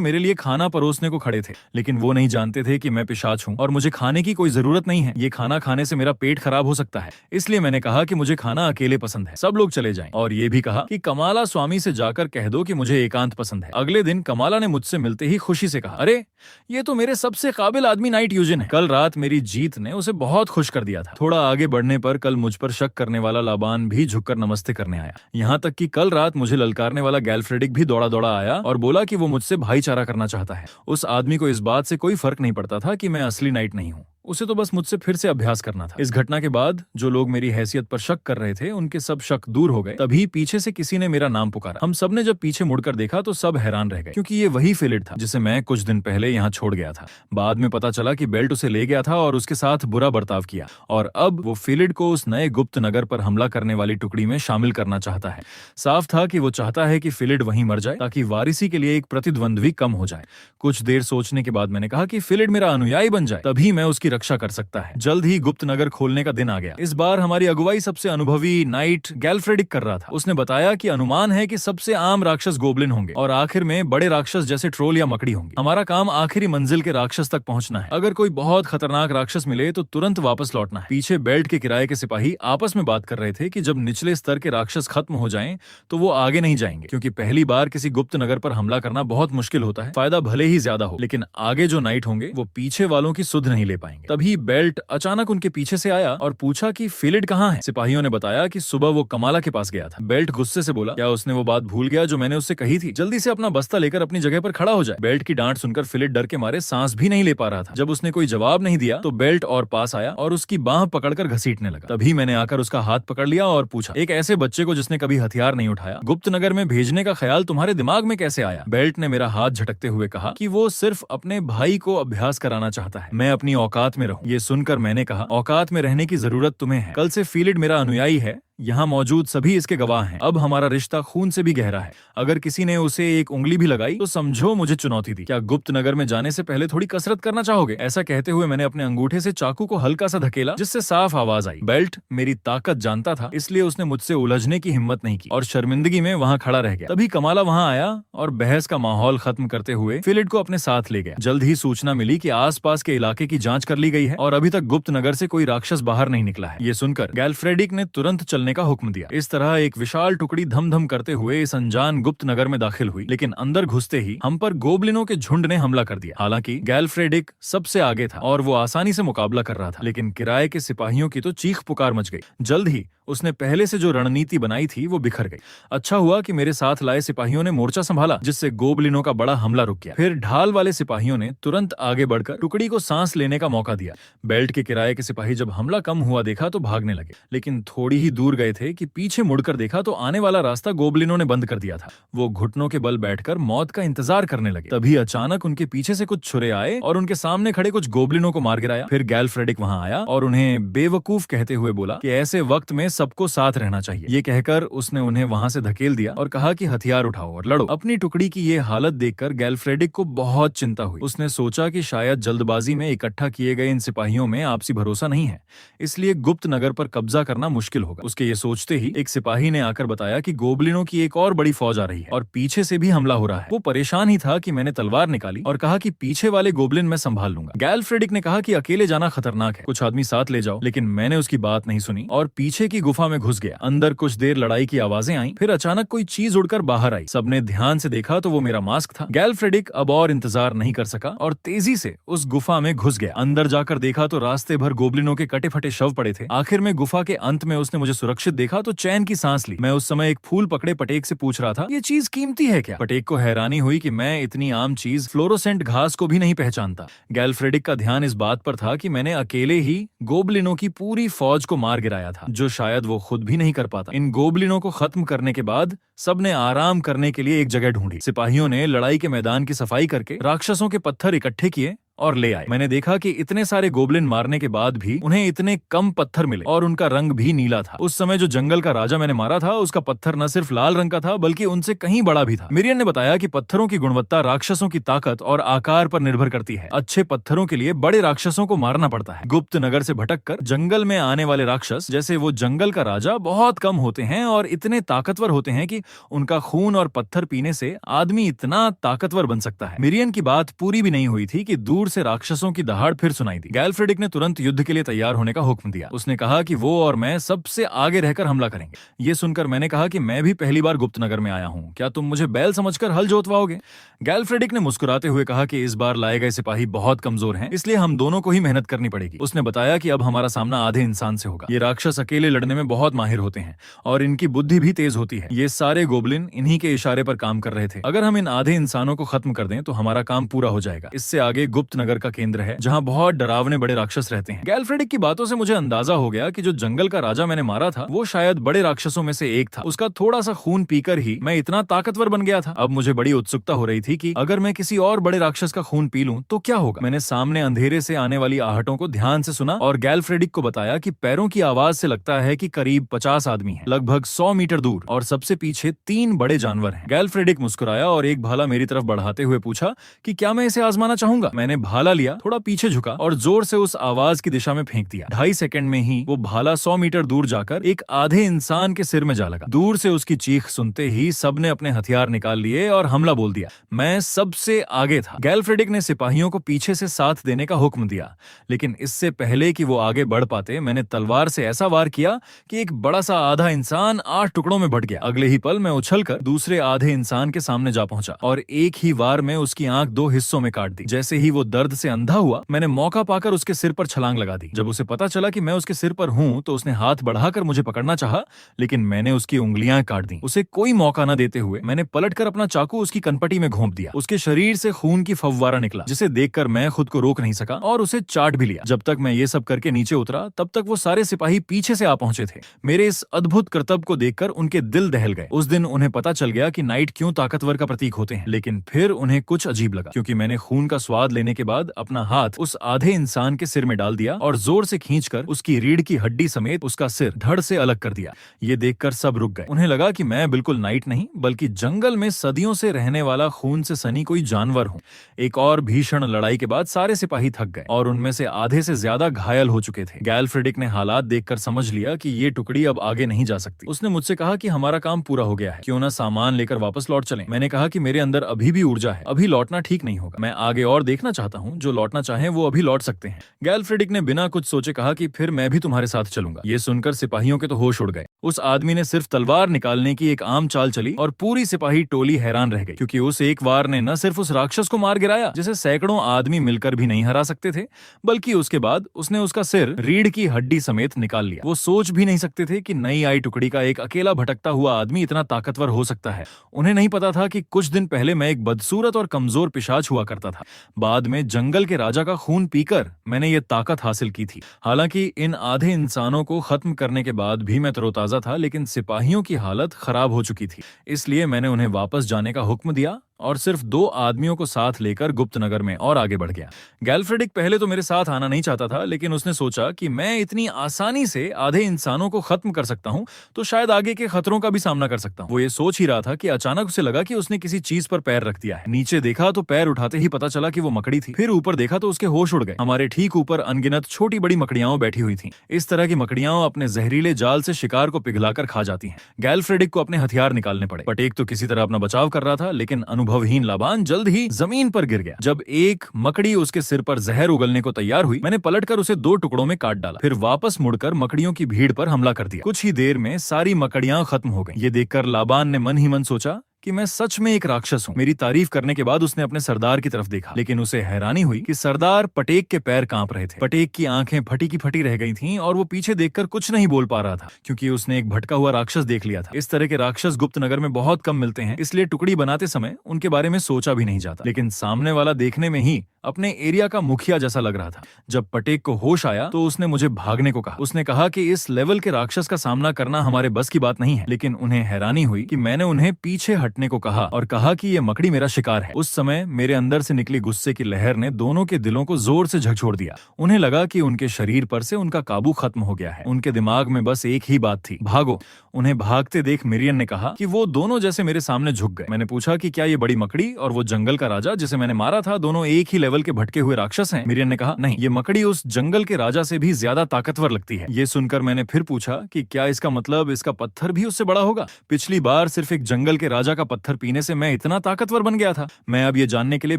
मेरे लिए खाना परोसने को खड़े थे। लेकिन वो नहीं जानते थे कि मैं पिशाच हूँ और मुझे खाने की कोई जरूरत नहीं है। ये खाना खाने से मेरा पेट खराब हो सकता है। इसलिए मैंने कहा कि मुझे खाना अकेले पसंद है, सब लोग चले जाएं। और ये भी कहा कि कमाला स्वामी से जाकर कह दो कि मुझे एकांत पसंद है। अगले दिन कमाला ने मुझसे मिलते ही खुशी से कहा, अरे ये तो मेरे सबसे काबिल आदमी नाइट यूजिन है। कल रात मेरी जीत ने उसे बहुत खुश कर दिया था। थोड़ा आगे बढ़ने पर कल मुझ पर शक करने वाला लाबान भी झुककर नमस्ते करने आया। यहाँ तक कि कल रात मुझे ललकारने वाला गैल्फ्रेडिक भी दौड़ा दौड़ा आया और बोला कि वो मुझसे भाईचारा करना चाहता है। उस आदमी को इस बात से कोई फर्क नहीं पड़ता था कि मैं असली नाइट नहीं हूँ। उसे तो बस मुझसे फिर से अभ्यास करना था। इस घटना के बाद जो लोग मेरी हैसियत पर शक कर रहे थे, उनके सब शक दूर हो गए। तभी पीछे से किसी ने मेरा नाम पुकारा। हम सब ने जब पीछे मुड़कर देखा तो सब हैरान रह गए, क्योंकि ये वही फिलिड था जिसे मैं कुछ दिन पहले यहाँ छोड़ गया था। बाद में पता चला कि बेल्ट उसे ले गया था और उसके साथ बुरा बर्ताव किया, और अब वो फिलिड को उस नए गुप्त नगर पर हमला करने वाली टुकड़ी में शामिल करना चाहता है। साफ था कि वो चाहता है कि फिलिड वहीं मर जाए, ताकि वारिसी के लिए एक प्रतिद्वंद्वी कम हो जाए। कुछ देर सोचने के बाद मैंने कहा कि फिलिड मेरा अनुयायी बन जाए, तभी मैं उसकी रक्षा कर सकता है। जल्द ही गुप्त नगर खोलने का दिन आ गया। इस बार हमारी अगुवाई सबसे अनुभवी नाइट गैल्फ्रेडिक कर रहा था। उसने बताया कि अनुमान है कि सबसे आम राक्षस गोबलिन होंगे और आखिर में बड़े राक्षस जैसे ट्रोल या मकड़ी होंगे। हमारा काम आखिरी मंजिल के राक्षस तक पहुंचना है। अगर कोई बहुत खतरनाक राक्षस मिले तो तुरंत वापस लौटना है। पीछे बेल्ट के किराए के सिपाही आपस में बात कर रहे थे कि जब निचले स्तर के राक्षस खत्म हो जाएं तो वो आगे नहीं जाएंगे, क्योंकि पहली बार किसी गुप्त नगर पर हमला करना बहुत मुश्किल होता है। फायदा भले ही ज्यादा हो, लेकिन आगे जो नाइट होंगे वो पीछे वालों की सुध नहीं ले पाएंगे। तभी बेल्ट अचानक उनके पीछे से आया और पूछा कि फिलिड कहाँ है। सिपाहियों ने बताया कि सुबह वो कमाला के पास गया था। बेल्ट गुस्से से बोला, क्या उसने वो बात भूल गया जो मैंने उससे कही थी? जल्दी से अपना बस्ता लेकर अपनी जगह पर खड़ा हो जाए। बेल्ट की डांट सुनकर फिलिड डर के मारे सांस भी नहीं ले पा रहा था। जब उसने कोई जवाब नहीं दिया तो बेल्ट और पास आया और उसकी बांह पकड़कर घसीटने लगा। तभी मैंने आकर उसका हाथ पकड़ लिया और पूछा, एक ऐसे बच्चे को जिसने कभी हथियार नहीं उठाया गुप्त नगर में भेजने का ख्याल तुम्हारे दिमाग में कैसे आया? बेल्ट ने मेरा हाथ झटकते हुए कहा कि वो सिर्फ अपने भाई को अभ्यास कराना चाहता है। मैं अपनी औकात में रहूं। ये सुनकर मैंने कहा, औकात में रहने की जरूरत तुम्हें है। कल से फिलिड मेरा अनुयायी है, यहाँ मौजूद सभी इसके गवाह हैं। अब हमारा रिश्ता खून से भी गहरा है। अगर किसी ने उसे एक उंगली भी लगाई तो समझो मुझे चुनौती दी। क्या गुप्त नगर में जाने से पहले थोड़ी कसरत करना चाहोगे? ऐसा कहते हुए मैंने अपने अंगूठे से चाकू को हल्का सा धकेला, जिससे साफ आवाज आई। बेल्ट मेरी ताकत जानता था, इसलिए उसने मुझसे उलझने की हिम्मत नहीं की और शर्मिंदगी में वहाँ खड़ा रह गया। तभी कमाला वहाँ आया और बहस का माहौल खत्म करते हुए फिलिड को अपने साथ ले गया। जल्द ही सूचना मिली कि आसपास के इलाके की जांच कर ली गई है और अभी तक गुप्त नगर से कोई राक्षस बाहर नहीं निकला है। ये सुनकर गैल्फ्रेडिक ने तुरंत चलने का हुक्म दिया। इस तरह एक विशाल टुकड़ी धम धम करते हुए इस अनजान गुप्त नगर में दाखिल हुई, लेकिन अंदर घुसते ही हम पर गोबलिनों के झुंड ने हमला कर दिया। हालांकि गैल्फ्रेडिक सबसे आगे था और वो आसानी से मुकाबला कर रहा था, लेकिन किराए के सिपाहियों की तो चीख पुकार मच गई। जल्द ही उसने पहले से जो रणनीति बनाई थी वो बिखर गई। अच्छा हुआ कि मेरे साथ लाए सिपाहियों ने मोर्चा संभाला, जिससे गोबलिनों का बड़ा हमला रुक गया। फिर ढाल वाले सिपाहियों ने तुरंत आगे बढ़कर टुकड़ी को सांस लेने का मौका दिया। बेल्ट के किराए के सिपाही जब हमला कम हुआ देखा तो भागने लगे, लेकिन थोड़ी ही दूर गए थे कि पीछे मुड़कर देखा तो आने वाला रास्ता गोबलिनों ने बंद कर दिया था। वो घुटनों के बल बैठकर मौत का इंतजार करने लगे। तभी अचानक उनके पीछे से कुछ छुरे आए और उनके सामने खड़े कुछ गोबलिनों को मार गिराया। फिर गैलफ्रेडिक वहां आया और उन्हें बेवकूफ कहते हुए बोला कि ऐसे वक्त में सबको साथ रहना चाहिए। ये कहकर उसने उन्हें वहां से धकेल दिया और कहा कि हथियार उठाओ और लड़ो। अपनी टुकड़ी की ये हालत देखकर गैलफ्रेडिक को बहुत चिंता हुई। उसने सोचा कि शायद जल्दबाजी में इकट्ठा किए गए इन सिपाहियों में आपसी भरोसा नहीं है, इसलिए गुप्त नगर पर कब्जा करना मुश्किल होगा। उसके ये सोचते ही एक सिपाही ने आकर बताया कि गोबलिनों की एक और बड़ी फौज आ रही है और पीछे से भी हमला हो रहा है। वो परेशान ही था कि मैंने तलवार निकाली और कहा कि पीछे वाले गोबलिन मैं संभाल लूंगा। गैलफ्रेडिक ने कहा कि अकेले जाना खतरनाक है, कुछ आदमी साथ ले जाओ, लेकिन मैंने उसकी बात नहीं सुनी और पीछे की गुफा में घुस गया। अंदर कुछ देर लड़ाई की आवाजें आई, फिर अचानक कोई चीज उड़कर बाहर आई। सबने ध्यान से देखा तो वो मेरा मास्क था। गैलफ्रेडिक अब और इंतजार नहीं कर सका और तेजी से उस गुफा में घुस गया। अंदर जाकर देखा तो रास्ते भर गोबलिनों के कटे फटे शव पड़े थे। आखिर में गुफा के अंत में उसने मुझे सुरक्षित देखा तो चैन की सांस ली। मैं उस समय एक फूल पकड़े पटेक से पूछ रहा था, ये चीज कीमती है क्या? पटेक को हैरानी हुई कि मैं इतनी आम चीज फ्लोरोसेंट घास को भी नहीं पहचानता। गैलफ्रेडिक का ध्यान इस बात पर था कि मैंने अकेले ही गोबलिनों की पूरी फौज को मार गिराया था, जो शायद वो खुद भी नहीं कर पाता। इन गोबलिनों को खत्म करने के बाद सबने आराम करने के लिए एक जगह ढूंढी। सिपाहियों ने लड़ाई के मैदान की सफाई करके राक्षसों के पत्थर इकट्ठे किए और ले आए। मैंने देखा कि इतने सारे गोबलिन मारने के बाद भी उन्हें इतने कम पत्थर मिले और उनका रंग भी नीला था। उस समय जो जंगल का राजा मैंने मारा था, उसका पत्थर न सिर्फ लाल रंग का था बल्कि उनसे कहीं बड़ा भी था। मिरियन ने बताया कि पत्थरों की गुणवत्ता राक्षसों की ताकत और आकार पर निर्भर करती है। अच्छे पत्थरों के लिए बड़े राक्षसों को मारना पड़ता है। गुप्त नगर से भटककर जंगल में आने वाले राक्षस, जैसे वो जंगल का राजा, बहुत कम होते हैं और इतने ताकतवर होते हैं कि उनका खून और पत्थर पीने से आदमी इतना ताकतवर बन सकता है। मिरियन की बात पूरी भी नहीं हुई थी कि दूर से राक्षसों की दहाड़ फिर सुनाई दी। गैलफ्रेडिक ने तुरंत युद्ध के लिए तैयार होने का हुक्म दिया। उसने कहा कि वो और मैं सबसे आगे रहकर हमला करेंगे। ये सुनकर मैंने कहा कि मैं भी पहली बार गुप्त नगर में आया हूँ, क्या तुम मुझे बैल समझकर हल जोतवाओगे? गैलफ्रेडिक ने मुस्कुराते हुए कहा कि इस बार लाए गए सिपाही बहुत कमजोर हैं, इसलिए हम दोनों को ही मेहनत करनी पड़ेगी। उसने बताया कि अब हमारा सामना आधे इंसान से होगा। ये राक्षस अकेले लड़ने में बहुत माहिर होते हैं और इनकी बुद्धि भी तेज होती है। ये सारे गोबलिन इन्हीं के इशारे पर काम कर रहे थे। अगर हम इन आधे इंसानों को खत्म कर दें तो हमारा काम पूरा हो जाएगा। इससे आगे गुप्त नगर का केंद्र है, जहां बहुत डरावने बड़े राक्षस रहते हैं। गैलफ्रेडिक की बातों से मुझे अंदाजा हो गया कि जो जंगल का राजा मैंने मारा था, वो शायद बड़े राक्षसों में से एक था। उसका थोड़ा सा खून पीकर ही मैं इतना ताकतवर बन गया था। अब मुझे बड़ी उत्सुकता हो रही थी कि अगर मैं किसी और बड़े राक्षस का खून पी लूं तो क्या होगा। मैंने सामने अंधेरे से आने वाली आहटों को ध्यान से सुना और गैलफ्रेडिक को बताया कि पैरों की आवाज से लगता है कि करीब 50 आदमी हैं, लगभग 100 मीटर दूर, और सबसे पीछे 3 बड़े जानवर हैं। गैलफ्रेडिक मुस्कुराया और एक भाला मेरी तरफ बढ़ाते हुए पूछा कि क्या मैं इसे आजमाना चाहूंगा। मैंने भाला लिया, थोड़ा पीछे झुका और जोर से उस आवाज की दिशा में फेंक दिया। 2.5 सेकंड में ही वो भाला 100 मीटर दूर जाकर एक आधे इंसान के सिर में जा लगा। दूर से उसकी चीख सुनते ही सबने अपने हथियार निकाल लिए और हमला बोल दिया। मैं सबसे आगे था। गैलफ्रेडिक ने सिपाहियों को पीछे से साथ देने का हुक्म दिया, लेकिन इससे पहले कि वो आगे बढ़ पाते, मैंने तलवार से ऐसा वार किया कि एक बड़ा सा आधा इंसान 8 टुकड़ों में बट गया। अगले ही पल मैं उछलकर दूसरे आधे इंसान के सामने जा पहुंचा और एक ही वार में उसकी आंख 2 हिस्सों में काट दी। जैसे ही वो दर्द से अंधा हुआ, मैंने मौका पाकर उसके सिर पर छलांग लगा दी। जब उसे पता चला कि मैं उसके सिर पर हूं तो उसने हाथ बढ़ाकर मुझे पकड़ना चाहा, लेकिन मैंने उसकी उंगलियां काट दी। उसे कोई मौका न देते हुए मैंने पलटकर अपना चाकू उसकी कनपटी में घोंप दिया। उसके शरीर से खून की फव्वारा निकला, जिसे देखकर मैं खुद को रोक नहीं सका और उसे चाट भी लिया। जब तक मैं ये सब करके नीचे उतरा, तब तक वो सारे सिपाही पीछे से आ पहुंचे थे। मेरे इस अद्भुत करतब को देखकर उनके दिल दहल गए। उस दिन उन्हें पता चल गया कि नाइट क्यों ताकतवर का प्रतीक होते हैं, लेकिन फिर उन्हें कुछ अजीब लगा, क्योंकि मैंने खून का स्वाद लेने के बाद अपना हाथ उस आधे इंसान के सिर में डाल दिया और जोर से खींचकर उसकी रीढ़ की हड्डी समेत उसका सिर धड़ से अलग कर दिया। ये देखकर सब रुक गए। उन्हें लगा कि मैं बिल्कुल नाइट नहीं, बल्कि जंगल में सदियों से रहने वाला खून से सनी कोई जानवर हूँ। एक और भीषण लड़ाई के बाद सारे सिपाही थक गए और उनमें से आधे से ज्यादा घायल हो चुके थे। गैलफ्रेडिक ने हालात देखकर समझ लिया कि ये टुकड़ी अब आगे नहीं जा सकती। उसने मुझसे कहा कि हमारा काम पूरा हो गया है, क्यों ना सामान लेकर वापस लौट चलें। मैंने कहा कि मेरे अंदर अभी भी ऊर्जा है, अभी लौटना ठीक नहीं होगा। मैं आगे और देखना चाहता हूँ, जो लौटना चाहे वो अभी लौट सकते हैं। गैलफ्रेडिक ने बिना कुछ सोचे कहा कि फिर मैं भी तुम्हारे साथ चलूंगा। ये सुनकर सिपाहियों के तो होश उड़ गए। उस आदमी ने सिर्फ तलवार निकालने की एक आम चाल चली और पूरी सिपाही टोली हैरान रह गई, क्योंकि उस एक वार ने न सिर्फ उस राक्षस को मार गिराया, जिसे सैकड़ों आदमी मिलकर भी नहीं हरा सकते थे, बल्कि उसके बाद उसने उसका सिर रीढ़ की हड्डी समेत निकाल लिया। वो सोच भी नहीं सकते थे कि नई आई टुकड़ी का एक अकेला भटकता हुआ आदमी इतना ताकतवर हो सकता है। उन्हें नहीं पता था कि कुछ दिन पहले मैं एक बदसूरत और कमजोर पिशाच हुआ करता था। बाद में में जंगल के राजा का खून पीकर मैंने ये ताकत हासिल की थी। हालांकि इन आधे इंसानों को खत्म करने के बाद भी मैं तरोताजा था, लेकिन सिपाहियों की हालत खराब हो चुकी थी। इसलिए मैंने उन्हें वापस जाने का हुक्म दिया और सिर्फ 2 आदमियों को साथ लेकर गुप्त नगर में और आगे बढ़ गया। गैल्फ्रेडिक पहले तो मेरे साथ आना नहीं चाहता था, लेकिन उसने सोचा कि मैं इतनी आसानी से आधे इंसानों को खत्म कर सकता हूं, तो शायद आगे के खतरों का भी सामना कर सकता हूं। वो ये सोच ही रहा था कि अचानक उसे लगा कि उसने किसी चीज पर पैर रख दिया है। नीचे देखा तो पैर उठाते ही पता चला कि वो मकड़ी थी। फिर ऊपर देखा तो उसके होश उड़ गए। हमारे ठीक ऊपर अनगिनत छोटी बड़ी मकड़ियां बैठी हुई थी। इस तरह की मकड़ियां अपने जहरीले जाल से शिकार को पिघलाकर खा जाती हैं। गैल्फ्रेडिक को अपने हथियार निकालने पड़े। पटेक तो किसी तरह अपना बचाव कर रहा था, लेकिन अनुभवहीन लाबान जल्द ही जमीन पर गिर गया। जब एक मकड़ी उसके सिर पर जहर उगलने को तैयार हुई, मैंने पलटकर उसे 2 टुकड़ों में काट डाला। फिर वापस मुड़कर मकड़ियों की भीड़ पर हमला कर दिया। कुछ ही देर में सारी मकड़ियां खत्म हो गईं। ये देखकर लाबान ने मन ही मन सोचा कि मैं सच में एक राक्षस हूँ। मेरी तारीफ करने के बाद उसने अपने सरदार की तरफ देखा, लेकिन उसे हैरानी हुई कि सरदार पटेक के पैर कांप रहे थे। पटेक की आंखें फटी की फटी रह गई थीं और वो पीछे देखकर कुछ नहीं बोल पा रहा था, क्योंकि उसने एक भटका हुआ राक्षस देख लिया था। इस तरह के राक्षस गुप्त नगर में बहुत कम मिलते हैं, इसलिए टुकड़ी बनाते समय उनके बारे में सोचा भी नहीं जाता। लेकिन सामने वाला देखने में ही अपने एरिया का मुखिया जैसा लग रहा था। जब पटेक को होश आया तो उसने मुझे भागने को कहा। उसने कहा कि इस लेवल के राक्षस का सामना करना हमारे बस की बात नहीं है, लेकिन उन्हें हैरानी हुई कि मैंने उन्हें पीछे हटने को कहा और कहा कि ये मकड़ी मेरा शिकार है। उस समय मेरे अंदर से निकली गुस्से की लहर ने दोनों के दिलों को जोर से झकझोर दिया। उन्हें लगा कि उनके शरीर पर से उनका काबू खत्म हो गया है। उनके दिमाग में बस एक ही बात थी, भागो। उन्हें भागते देख मिरियन ने कहा कि वो दोनों जैसे मेरे सामने झुक गए। मैंने पूछा कि क्या ये बड़ी मकड़ी और वो जंगल का राजा जिसे मैंने मारा था दोनों एक ही लेवल के भटके हुए राक्षस हैं? मिरियन ने कहा, नहीं, ये मकड़ी उस जंगल के राजा से भी ज्यादा ताकतवर लगती है। ये सुनकर मैंने फिर पूछा कि क्या इसका मतलब इसका पत्थर भी उससे बड़ा होगा? पिछली बार सिर्फ एक जंगल के राजा का पत्थर पीने से मैं इतना ताकतवर बन गया था। मैं अब ये जानने के लिए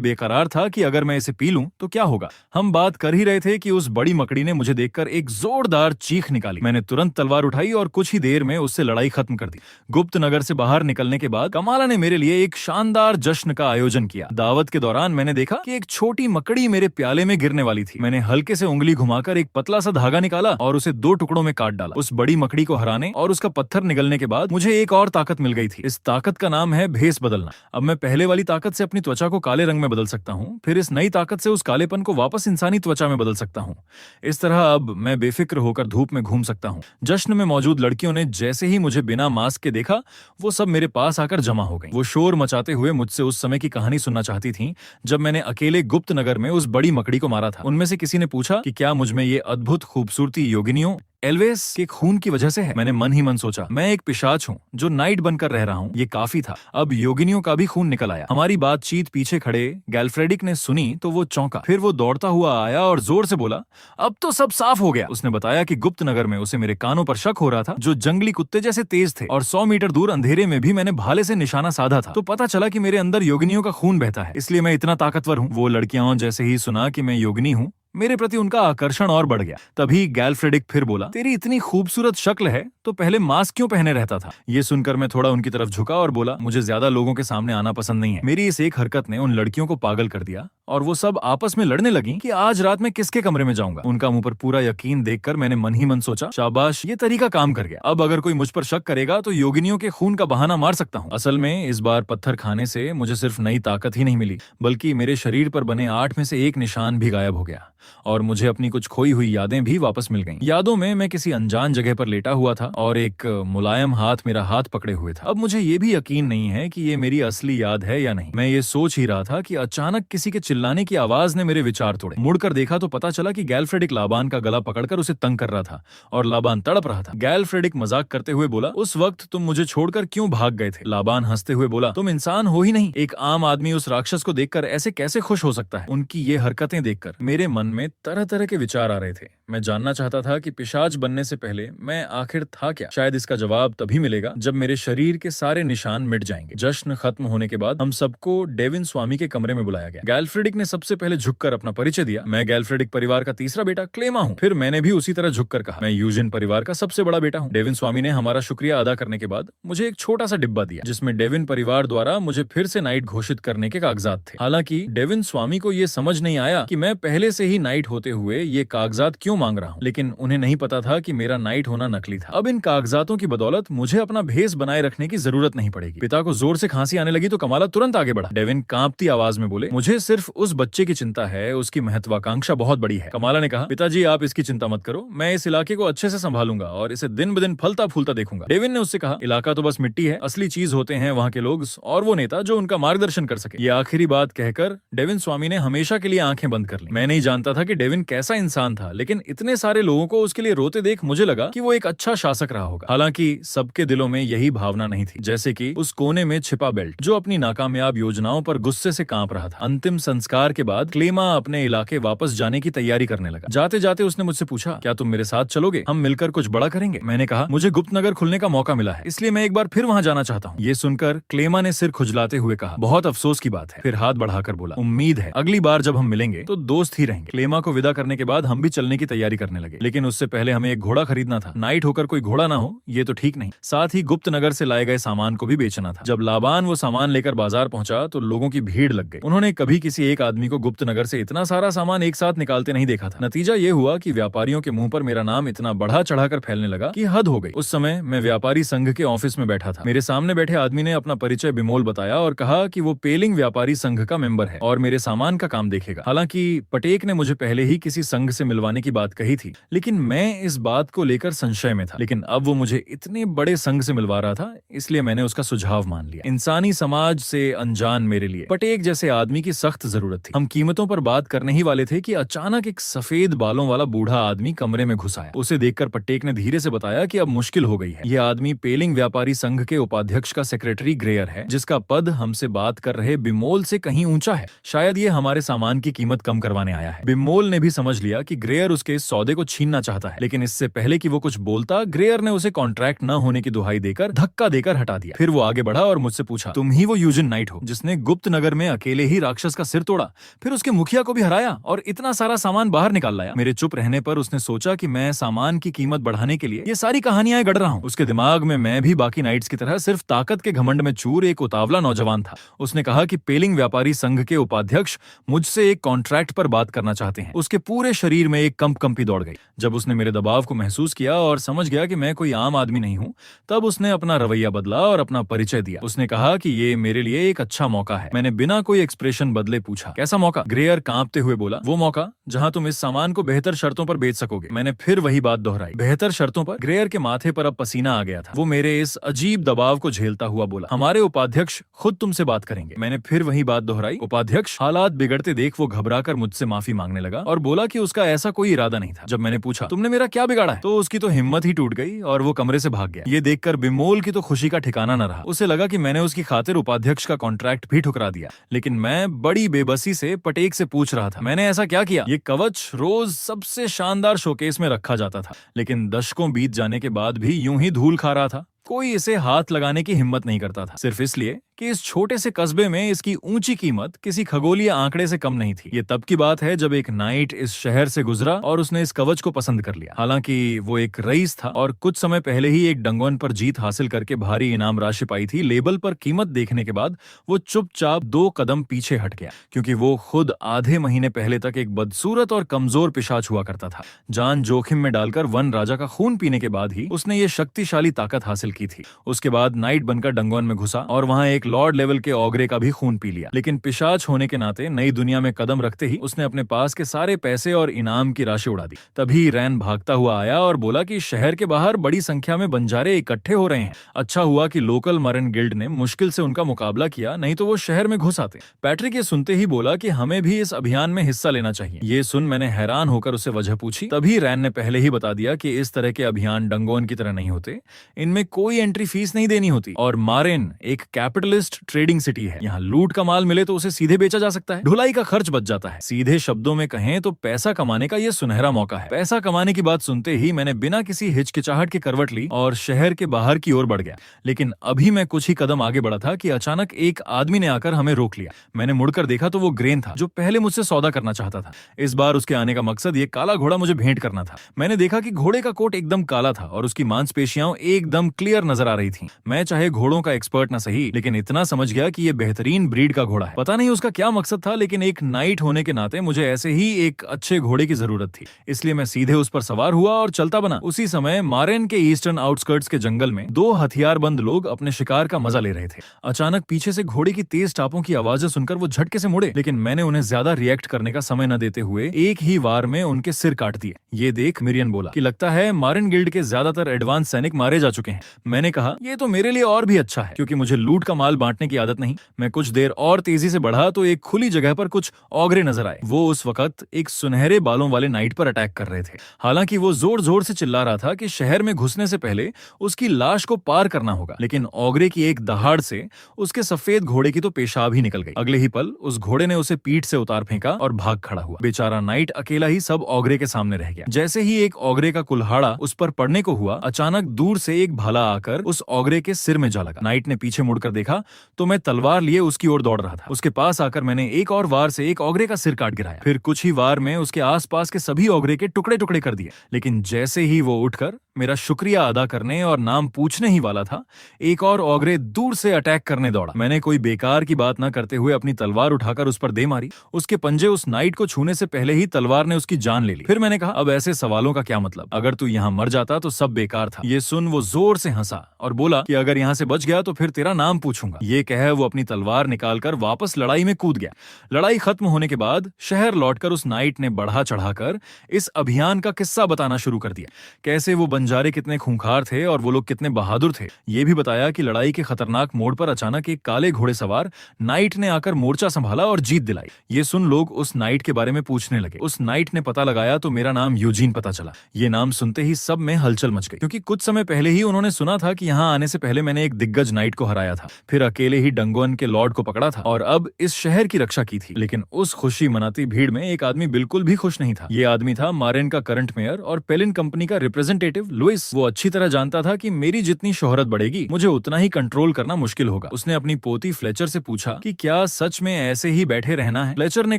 बेकरार था कि अगर मैं इसे पी लूं तो क्या होगा। हम बात कर ही रहे थे कि उस बड़ी मकड़ी ने मुझे देखकर एक जोरदार चीख निकाली। मैंने तुरंत तलवार उठाई और कुछ ही देर में उससे लड़ाई खत्म कर दी। गुप्त नगर से बाहर निकलने के बाद कमाला ने मेरे लिए एक शानदार जश्न का आयोजन किया। दावत के दौरान मैंने देखा कि एक छोटी मकड़ी मेरे प्याले में गिरने वाली थी। मैंने हल्के से उंगली घुमाकर एक पतला सा धागा निकाला और उसे 2 टुकड़ों में काट डाला। उस बड़ी मकड़ी को हराने और उसका पत्थर निगलने के बाद मुझे एक और ताकत मिल गई थी। इस ताकत का नाम है भेस बदलना। अब मैं पहले वाली ताकत से अपनी त्वचा को काले रंग में बदल सकता हूँ, फिर इस नई ताकत से उस कालेपन को वापस इंसानी त्वचा में बदल सकता हूँ। इस तरह अब मैं बेफिक्र होकर धूप में घूम सकता हूँ। जश्न में मौजूद लड़कियों ने जैसे ही मुझे बिना मास्क के देखा, वो सब मेरे पास आकर जमा हो गई। वो शोर मचाते हुए मुझसे उस समय की कहानी सुनना चाहती थीं जब मैंने अकेले गुप्त नगर में उस बड़ी मकड़ी को मारा था। उनमें से किसी ने पूछा कि क्या मुझ में ये अद्भुत खूबसूरती योगिनियों एल्वेस के खून की वजह से है? मैंने मन ही मन सोचा, मैं एक पिशाच हूँ जो नाइट बनकर रह रहा हूँ, ये काफी था। अब योगिनियों का भी खून निकल आया। हमारी बातचीत पीछे खड़े गैल्फ्रेडिक ने सुनी तो वो चौंका। फिर वो दौड़ता हुआ आया और जोर से बोला, अब तो सब साफ हो गया। उसने बताया कि गुप्त नगर में उसे मेरे कानों पर शक हो रहा था, जो जंगली कुत्ते जैसे तेज थे, और 100 मीटर दूर अंधेरे में भी मैंने भाले से निशाना साधा था। तो पता चला कि मेरे अंदर योगिनियों का खून बहता है, इसलिए मैं इतना ताकतवर हूँ। वो लड़कियां जैसे ही सुना कि मैं योगिनी हूँ, मेरे प्रति उनका आकर्षण और बढ़ गया। तभी गैल्फ्रेडिक फिर बोला, तेरी इतनी खूबसूरत शक्ल है तो पहले मास्क क्यों पहने रहता था? ये सुनकर मैं थोड़ा उनकी तरफ झुका और बोला, मुझे ज्यादा लोगों के सामने आना पसंद नहीं है। मेरी इस एक हरकत ने उन लड़कियों को पागल कर दिया और वो सब आपस में लड़ने लगी कि आज रात में किसके कमरे में जाऊंगा। उनका मुंह पर पूरा यकीन देखकर मैंने मन ही मन सोचा, शाबाश, ये तरीका काम कर गया। अब अगर कोई मुझ पर शक करेगा तो योगिनियों के खून का बहाना मार सकता हूँ। असल में इस बार पत्थर खाने से मुझे सिर्फ नई ताकत ही नहीं मिली, बल्कि मेरे शरीर पर बने 8 में से 1 निशान भी गायब हो गया और मुझे अपनी कुछ खोई हुई यादें भी वापस मिल गईं। यादों में मैं किसी अनजान जगह पर लेटा हुआ था और एक मुलायम हाथ मेरा हाथ पकड़े हुए था। अब मुझे ये भी यकीन नहीं है कि ये मेरी असली याद है या नहीं। मैं ये सोच ही रहा था कि अचानक किसी के चिल्लाने की आवाज ने मेरे विचार तोड़े। मुड़कर देखा तो पता चला कि गैल्फ्रेडिक लाबान का गला पकड़कर उसे तंग कर रहा था और लाबान तड़प रहा था। गैल्फ्रेडिक मजाक करते हुए बोला, उस वक्त तुम मुझे छोड़कर क्यों भाग गए थे? लाबान हंसते हुए बोला, तुम इंसान हो ही नहीं। एक आम आदमी उस राक्षस को देखकर ऐसे कैसे खुश हो सकता है? उनकी ये हरकतें देखकर मेरे मन में तरह तरह के विचार आ रहे थे। मैं जानना चाहता था कि पिशाच बनने से पहले मैं आखिर था क्या। शायद इसका जवाब तभी मिलेगा जब मेरे शरीर के सारे निशान मिट जाएंगे। जश्न खत्म होने के बाद हम सबको डेविन स्वामी के कमरे में बुलाया गया। गैल्फ्रेडिक ने सबसे पहले झुककर अपना परिचय दिया। मैं गैल्फ्रेडिक परिवार का तीसरा बेटा क्लेमा हूँ। फिर मैंने भी उसी तरह झुककर कहा, मैं यूजिन परिवार का सबसे बड़ा बेटा हूँ। डेविन स्वामी ने हमारा शुक्रिया अदा करने के बाद मुझे एक छोटा सा डिब्बा दिया जिसमें डेविन परिवार द्वारा मुझे फिर से नाइट घोषित करने के कागजात थे। हालांकि डेविन स्वामी को यह समझ नहीं आया कि मैं पहले से ही नाइट होते हुए ये कागजात क्यों मांग रहा हूँ, लेकिन उन्हें नहीं पता था कि मेरा नाइट होना नकली था। अब इन कागजातों की बदौलत मुझे अपना भेस बनाए रखने की जरूरत नहीं पड़ेगी। पिता को जोर से खांसी आने लगी तो कमाला तुरंत आगे बढ़ा। डेविन कांपती आवाज में बोले, मुझे सिर्फ उस बच्चे की चिंता है, उसकी महत्वाकांक्षा बहुत बड़ी है। कमाला ने कहा, पिताजी आप इसकी चिंता मत करो, मैं इस इलाके को अच्छे से संभालूंगा और इसे दिन ब दिन फलता फूलता देखूंगा। डेविन ने उससे कहा, इलाका तो बस मिट्टी है, असली चीज होते हैं वहाँ के लोग और वो नेता जो उनका मार्गदर्शन कर सके। ये आखिरी बात कहकर डेविन स्वामी ने हमेशा के लिए आंखें बंद कर ली। मैं नहीं जानता था कि डेविन कैसा इंसान था, लेकिन इतने सारे लोगों को उसके लिए रोते देख मुझे लगा कि वो एक अच्छा शासक रहा होगा। हालांकि सबके दिलों में यही भावना नहीं थी, जैसे कि उस कोने में छिपा बेल्ट जो अपनी नाकामयाब योजनाओं पर गुस्से से कांप रहा था। अंतिम संस्कार के बाद क्लेमा अपने इलाके वापस जाने की तैयारी करने लगा। जाते जाते उसने मुझसे पूछा, क्या तुम मेरे साथ चलोगे? हम मिलकर कुछ बड़ा करेंगे। मैंने कहा, मुझे गुप्त नगर खुलने का मौका मिला है, इसलिए मैं एक बार फिर वहाँ जाना चाहता हूँ। ये सुनकर क्लेमा ने सिर खुजलाते हुए कहा, बहुत अफसोस की बात है। फिर हाथ बढ़ाकर बोला, उम्मीद है अगली बार जब हम मिलेंगे तो दोस्त ही रहेंगे। क्लेमा को विदा करने के बाद हम भी चलने की तैयारी करने लगे, लेकिन उससे पहले हमें एक घोड़ा खरीदना था। नाइट होकर कोई घोड़ा ना हो ये तो ठीक नहीं, साथ ही गुप्त नगर से लाए गए सामान को भी बेचना था। जब लाबान वो सामान लेकर बाजार पहुंचा तो लोगों की भीड़ लग गई। उन्होंने कभी किसी एक आदमी को गुप्त नगर से इतना सारा सामान एक साथ निकालते नहीं देखा था। नतीजा ये हुआ कि व्यापारियों के मुंह पर मेरा नाम इतना बढ़ा चढ़ाकर फैलने लगा कि हद हो गई। उस समय मैं व्यापारी संघ के ऑफिस में बैठा था। मेरे सामने बैठे आदमी ने अपना परिचय बिमोल बताया और कहा कि वो पेलिंग व्यापारी संघ का मेंबर है और मेरे सामान का काम देखेगा। हालांकि पटेक ने मुझे पहले ही किसी संघ से मिलवाने की बात कही थी, लेकिन मैं इस बात को लेकर संशय में था। लेकिन अब वो मुझे इतने बड़े संघ से मिलवा रहा था, इसलिए मैंने उसका सुझाव मान लिया। इंसानी समाज से अनजान मेरे लिए पटेक जैसे आदमी की सख्त जरूरत थी। हम कीमतों पर बात करने ही वाले थे कि अचानक एक सफेद बालों वाला बूढ़ा आदमी कमरे में घुस आया। उसे देखकर पटेक ने धीरे से बताया कि अब मुश्किल हो गई है। यह आदमी पेलिंग व्यापारी संघ के उपाध्यक्ष का सेक्रेटरी ग्रेयर है, जिसका पद हमसे बात कर रहे बिमोल से कहीं ऊंचा है। शायद ये हमारे सामान की कीमत कम करवाने आया है। बिमोल ने भी समझ लिया कि ग्रेयर उसके इस सौदे को छीनना चाहता है, लेकिन इससे पहले कि वो कुछ बोलता, ग्रेयर ने उसे कॉन्ट्रैक्ट न होने की दुहाई देकर धक्का देकर हटा दिया। फिर वो आगे बढ़ा और मुझसे पूछा, तुम ही वो यूजिन नाइट हो जिसने गुप्त नगर में अकेले ही राक्षस का सिर तोड़ा, फिर उसके मुखिया को भी हराया और इतना सारा सामान बाहर निकाल लाया। मेरे चुप रहने पर उसने सोचा कि मैं सामान की कीमत बढ़ाने के लिए ये सारी कहानियां गढ़ रहा हूँ। उसके दिमाग में मैं भी बाकी नाइट्स की तरह सिर्फ ताकत के घमंड में चूर एक उतावला नौजवान था। उसने कहा कि पेलिंग व्यापारी संघ के उपाध्यक्ष मुझसे एक कॉन्ट्रैक्ट पर बात करना चाहते हैं। उसके पूरे शरीर में एक कंपी दौड़ गई। जब उसने मेरे दबाव को महसूस किया और समझ गया कि मैं कोई आम आदमी नहीं हूँ, तब उसने अपना रवैया बदला और अपना परिचय दिया। उसने कहा कि ये मेरे लिए एक अच्छा मौका है। मैंने बिना कोई एक्सप्रेशन बदले पूछा, कैसा मौका? ग्रेयर कांपते हुए बोला, वो मौका जहां तुम इस सामान को बेहतर शर्तों पर बेच सकोगे। मैंने फिर वही बात दोहराई, बेहतर शर्तों पर? ग्रेयर के माथे पर अब पसीना आ गया था। वो मेरे इस अजीब दबाव को झेलता हुआ बोला, हमारे उपाध्यक्ष खुद तुमसे बात करेंगे। मैंने फिर वही बात दोहराई, उपाध्यक्ष? हालात बिगड़ते देख वो घबराकर मुझसे माफी मांगने लगा और बोला कि उसका ऐसा कोई इरादा नहीं था। जब मैंने पूछा, तुमने मेरा क्या बिगाड़ा है, तो उसकी तो हिम्मत ही टूट गई और वो कमरे से भाग गया। ये देखकर बिमोल की तो खुशी का ठिकाना न रहा। उसे लगा कि मैंने उसकी खातिर उपाध्यक्ष का कॉन्ट्रैक्ट भी ठुकरा दिया। लेकिन मैं बड़ी बेबसी से पटेक से पूछ रहा था, मैंने ऐसा क्या किया? ये कवच रोज सबसे शानदार शोकेस में रखा जाता था, लेकिन दशकों बीत जाने के बाद भी यूं ही धूल खा रहा था। कोई इसे हाथ लगाने की हिम्मत नहीं करता था, सिर्फ इसलिए कि इस छोटे से कस्बे में इसकी ऊंची कीमत किसी खगोलीय आंकड़े से कम नहीं थी। ये तब की बात है जब एक नाइट इस शहर से गुजरा और उसने इस कवच को पसंद कर लिया। हालांकि वो एक रईस था और कुछ समय पहले ही एक डंगोन पर जीत हासिल करके भारी इनाम राशि पाई थी। लेबल पर कीमत देखने के बाद वो चुपचाप 2 कदम पीछे हट गया, क्योंकि वो खुद आधे महीने पहले तक एक बदसूरत और कमजोर पिशाच हुआ करता था। जान जोखिम में डालकर वन राजा का खून पीने के बाद ही उसने ये शक्तिशाली ताकत हासिल की थी। उसके बाद नाइट बनकर डंगोन में घुसा और वहां एक लॉर्ड लेवल के ऑगरे का भी खून पी लिया। लेकिन पिशाच होने के नाते नई दुनिया में कदम रखते ही उसने अपने पास के सारे पैसे और इनाम की राशि उड़ा दी। तभी रैन भागता हुआ आया और बोला कि शहर के बाहर बड़ी संख्या में बंजारे इकट्ठे हो रहे हैं। अच्छा हुआ कि लोकल मरन गिल्ड ने मुश्किल से उनका मुकाबला किया, नहीं तो वो शहर में घुस आते। पैट्रिक ये सुनते ही बोला कि हमें भी इस अभियान में हिस्सा लेना चाहिए। ये सुन मैंने हैरान होकर उसे वजह पूछी। तभी रैन ने पहले ही बता दिया कि इस तरह के अभियान डंगोन की तरह नहीं होते, इनमें कोई एंट्री फीस नहीं देनी होती और मारेन एक कैपिटलिस्ट ट्रेडिंग सिटी है। यहाँ लूट का माल मिले तो उसे सीधे बेचा जा सकता है, ढुलाई का खर्च बच जाता है। सीधे शब्दों में कहें तो पैसा कमाने का ये सुनहरा मौका है। पैसा कमाने की बात सुनते ही मैंने बिना किसी हिचकिचाहट के करवट ली और शहर के बाहर की ओर बढ़ गया। लेकिन अभी मैं कुछ ही कदम आगे बढ़ा था कि अचानक एक आदमी ने आकर हमें रोक लिया। मैंने मुड़कर देखा तो वो ग्रेन था, जो पहले मुझसे सौदा करना चाहता था। इस बार उसके आने का मकसद ये काला घोड़ा मुझे भेंट करना था। मैंने देखा कि घोड़े का कोट एकदम काला था और उसकी मांसपेशियां एकदम क्लियर क्लियर नजर आ रही थी। मैं चाहे घोड़ों का एक्सपर्ट न सही, लेकिन इतना समझ गया कि ये बेहतरीन ब्रीड का घोड़ा है। पता नहीं उसका क्या मकसद था, लेकिन एक नाइट होने के नाते मुझे ऐसे ही एक अच्छे घोड़े की जरूरत थी, इसलिए मैं सीधे उस पर सवार हुआ और चलता बना। उसी समय मारेन के ईस्टर्न आउटस्कर्ट्स के जंगल में दो हथियारबंद लोग अपने शिकार का मजा ले रहे थे। अचानक पीछे से घोड़े की तेज टापों की आवाजें सुनकर वो झटके से मुड़े, लेकिन मैंने उन्हें ज्यादा रिएक्ट करने का समय न देते हुए एक ही वार में उनके सिर काट दिए। ये देख मिरियन बोला कि लगता है मारेन गिल्ड के ज्यादातर एडवांस सैनिक मारे जा चुके हैं। मैंने कहा ये तो मेरे लिए और भी अच्छा है, क्योंकि मुझे लूट का माल बांटने की आदत नहीं। मैं कुछ देर और तेजी से बढ़ा तो एक खुली जगह पर कुछ औगरे नजर आए। वो उस वक्त एक सुनहरे बालों वाले नाइट पर अटैक कर रहे थे। हालांकि वो जोर जोर से चिल्ला रहा था कि शहर में घुसने से पहले उसकी लाश को पार करना होगा, लेकिन औगरे की एक दहाड़ से उसके सफेद घोड़े की तो पेशाब ही निकल गई। अगले ही पल उस घोड़े ने उसे पीठ से उतार फेंका और भाग खड़ा हुआ। बेचारा नाइट अकेला ही सब औगरे के सामने रह गया। जैसे ही एक औगरे का कुल्हाड़ा उस पर पड़ने को हुआ, अचानक दूर से एक भाला आकर उस औगरे के सिर में जा लगा। नाइट ने पीछे मुड़कर देखा तो मैं तलवार लिए उसकी ओर दौड़ रहा था। उसके पास आकर मैंने एक और वार से एक औगरे का सिर काट गिराया। फिर कुछ ही वार में उसके आसपास के सभी औगरे के टुकड़े टुकड़े कर दिए। लेकिन जैसे ही वो उठकर मेरा शुक्रिया अदा करने और नाम पूछने ही वाला था, एक और औगरे दूर से अटैक करने दौड़ा। मैंने कोई बेकार की बात न करते हुए अपनी तलवार उठाकर उस पर दे मारी। उसके पंजे उस नाइट को छूने से पहले ही तलवार ने उसकी जान ले ली। फिर मैंने कहा, अब ऐसे सवालों का क्या मतलब? अगर तू यहाँ मर जाता तो सब बेकार था। ये सुन वो जोर से हंसा और बोला कि अगर यहाँ से बच गया तो फिर तेरा नाम पूछूंगा। ये कह वो अपनी तलवार निकालकर वापस लड़ाई में कूद गया। लड़ाई खत्म होने के बाद शहर लौटकर उस नाइट ने बढ़ा चढ़ाकर इस अभियान का किस्सा बताना शुरू कर दिया। कैसे वो बंजारे कितने खूंखार थे और वो लोग कितने बहादुर थे। ये भी बताया कि लड़ाई के खतरनाक मोड़ पर अचानक एक काले घोड़े सवार नाइट ने आकर मोर्चा संभाला और जीत दिलाई। ये सुन लोग उस नाइट के बारे में पूछने लगे। उस नाइट ने पता लगाया तो मेरा नाम यूजीन पता चला। ये नाम सुनते ही सब में हलचल मच गई, क्योंकि कुछ समय पहले ही उन्होंने सुना था कि यहाँ आने से पहले मैंने एक दिग्गज नाइट को हराया था, फिर अकेले ही डंगोन के लॉर्ड को पकड़ा था और अब इस शहर की रक्षा की थी। लेकिन उस खुशी मनाती भीड़ में एक आदमी बिल्कुल भी खुश नहीं था। ये आदमी था मारेन का करंट मेयर और पेलिन कंपनी का रिप्रेजेंटेटिव लुइस। वो अच्छी तरह जानता था कि मेरी जितनी शोहरत बढ़ेगी मुझे उतना ही कंट्रोल करना मुश्किल होगा। उसने अपनी पोती फ्लेचर से पूछा कि क्या सच में ऐसे ही बैठे रहना है? फ्लेचर ने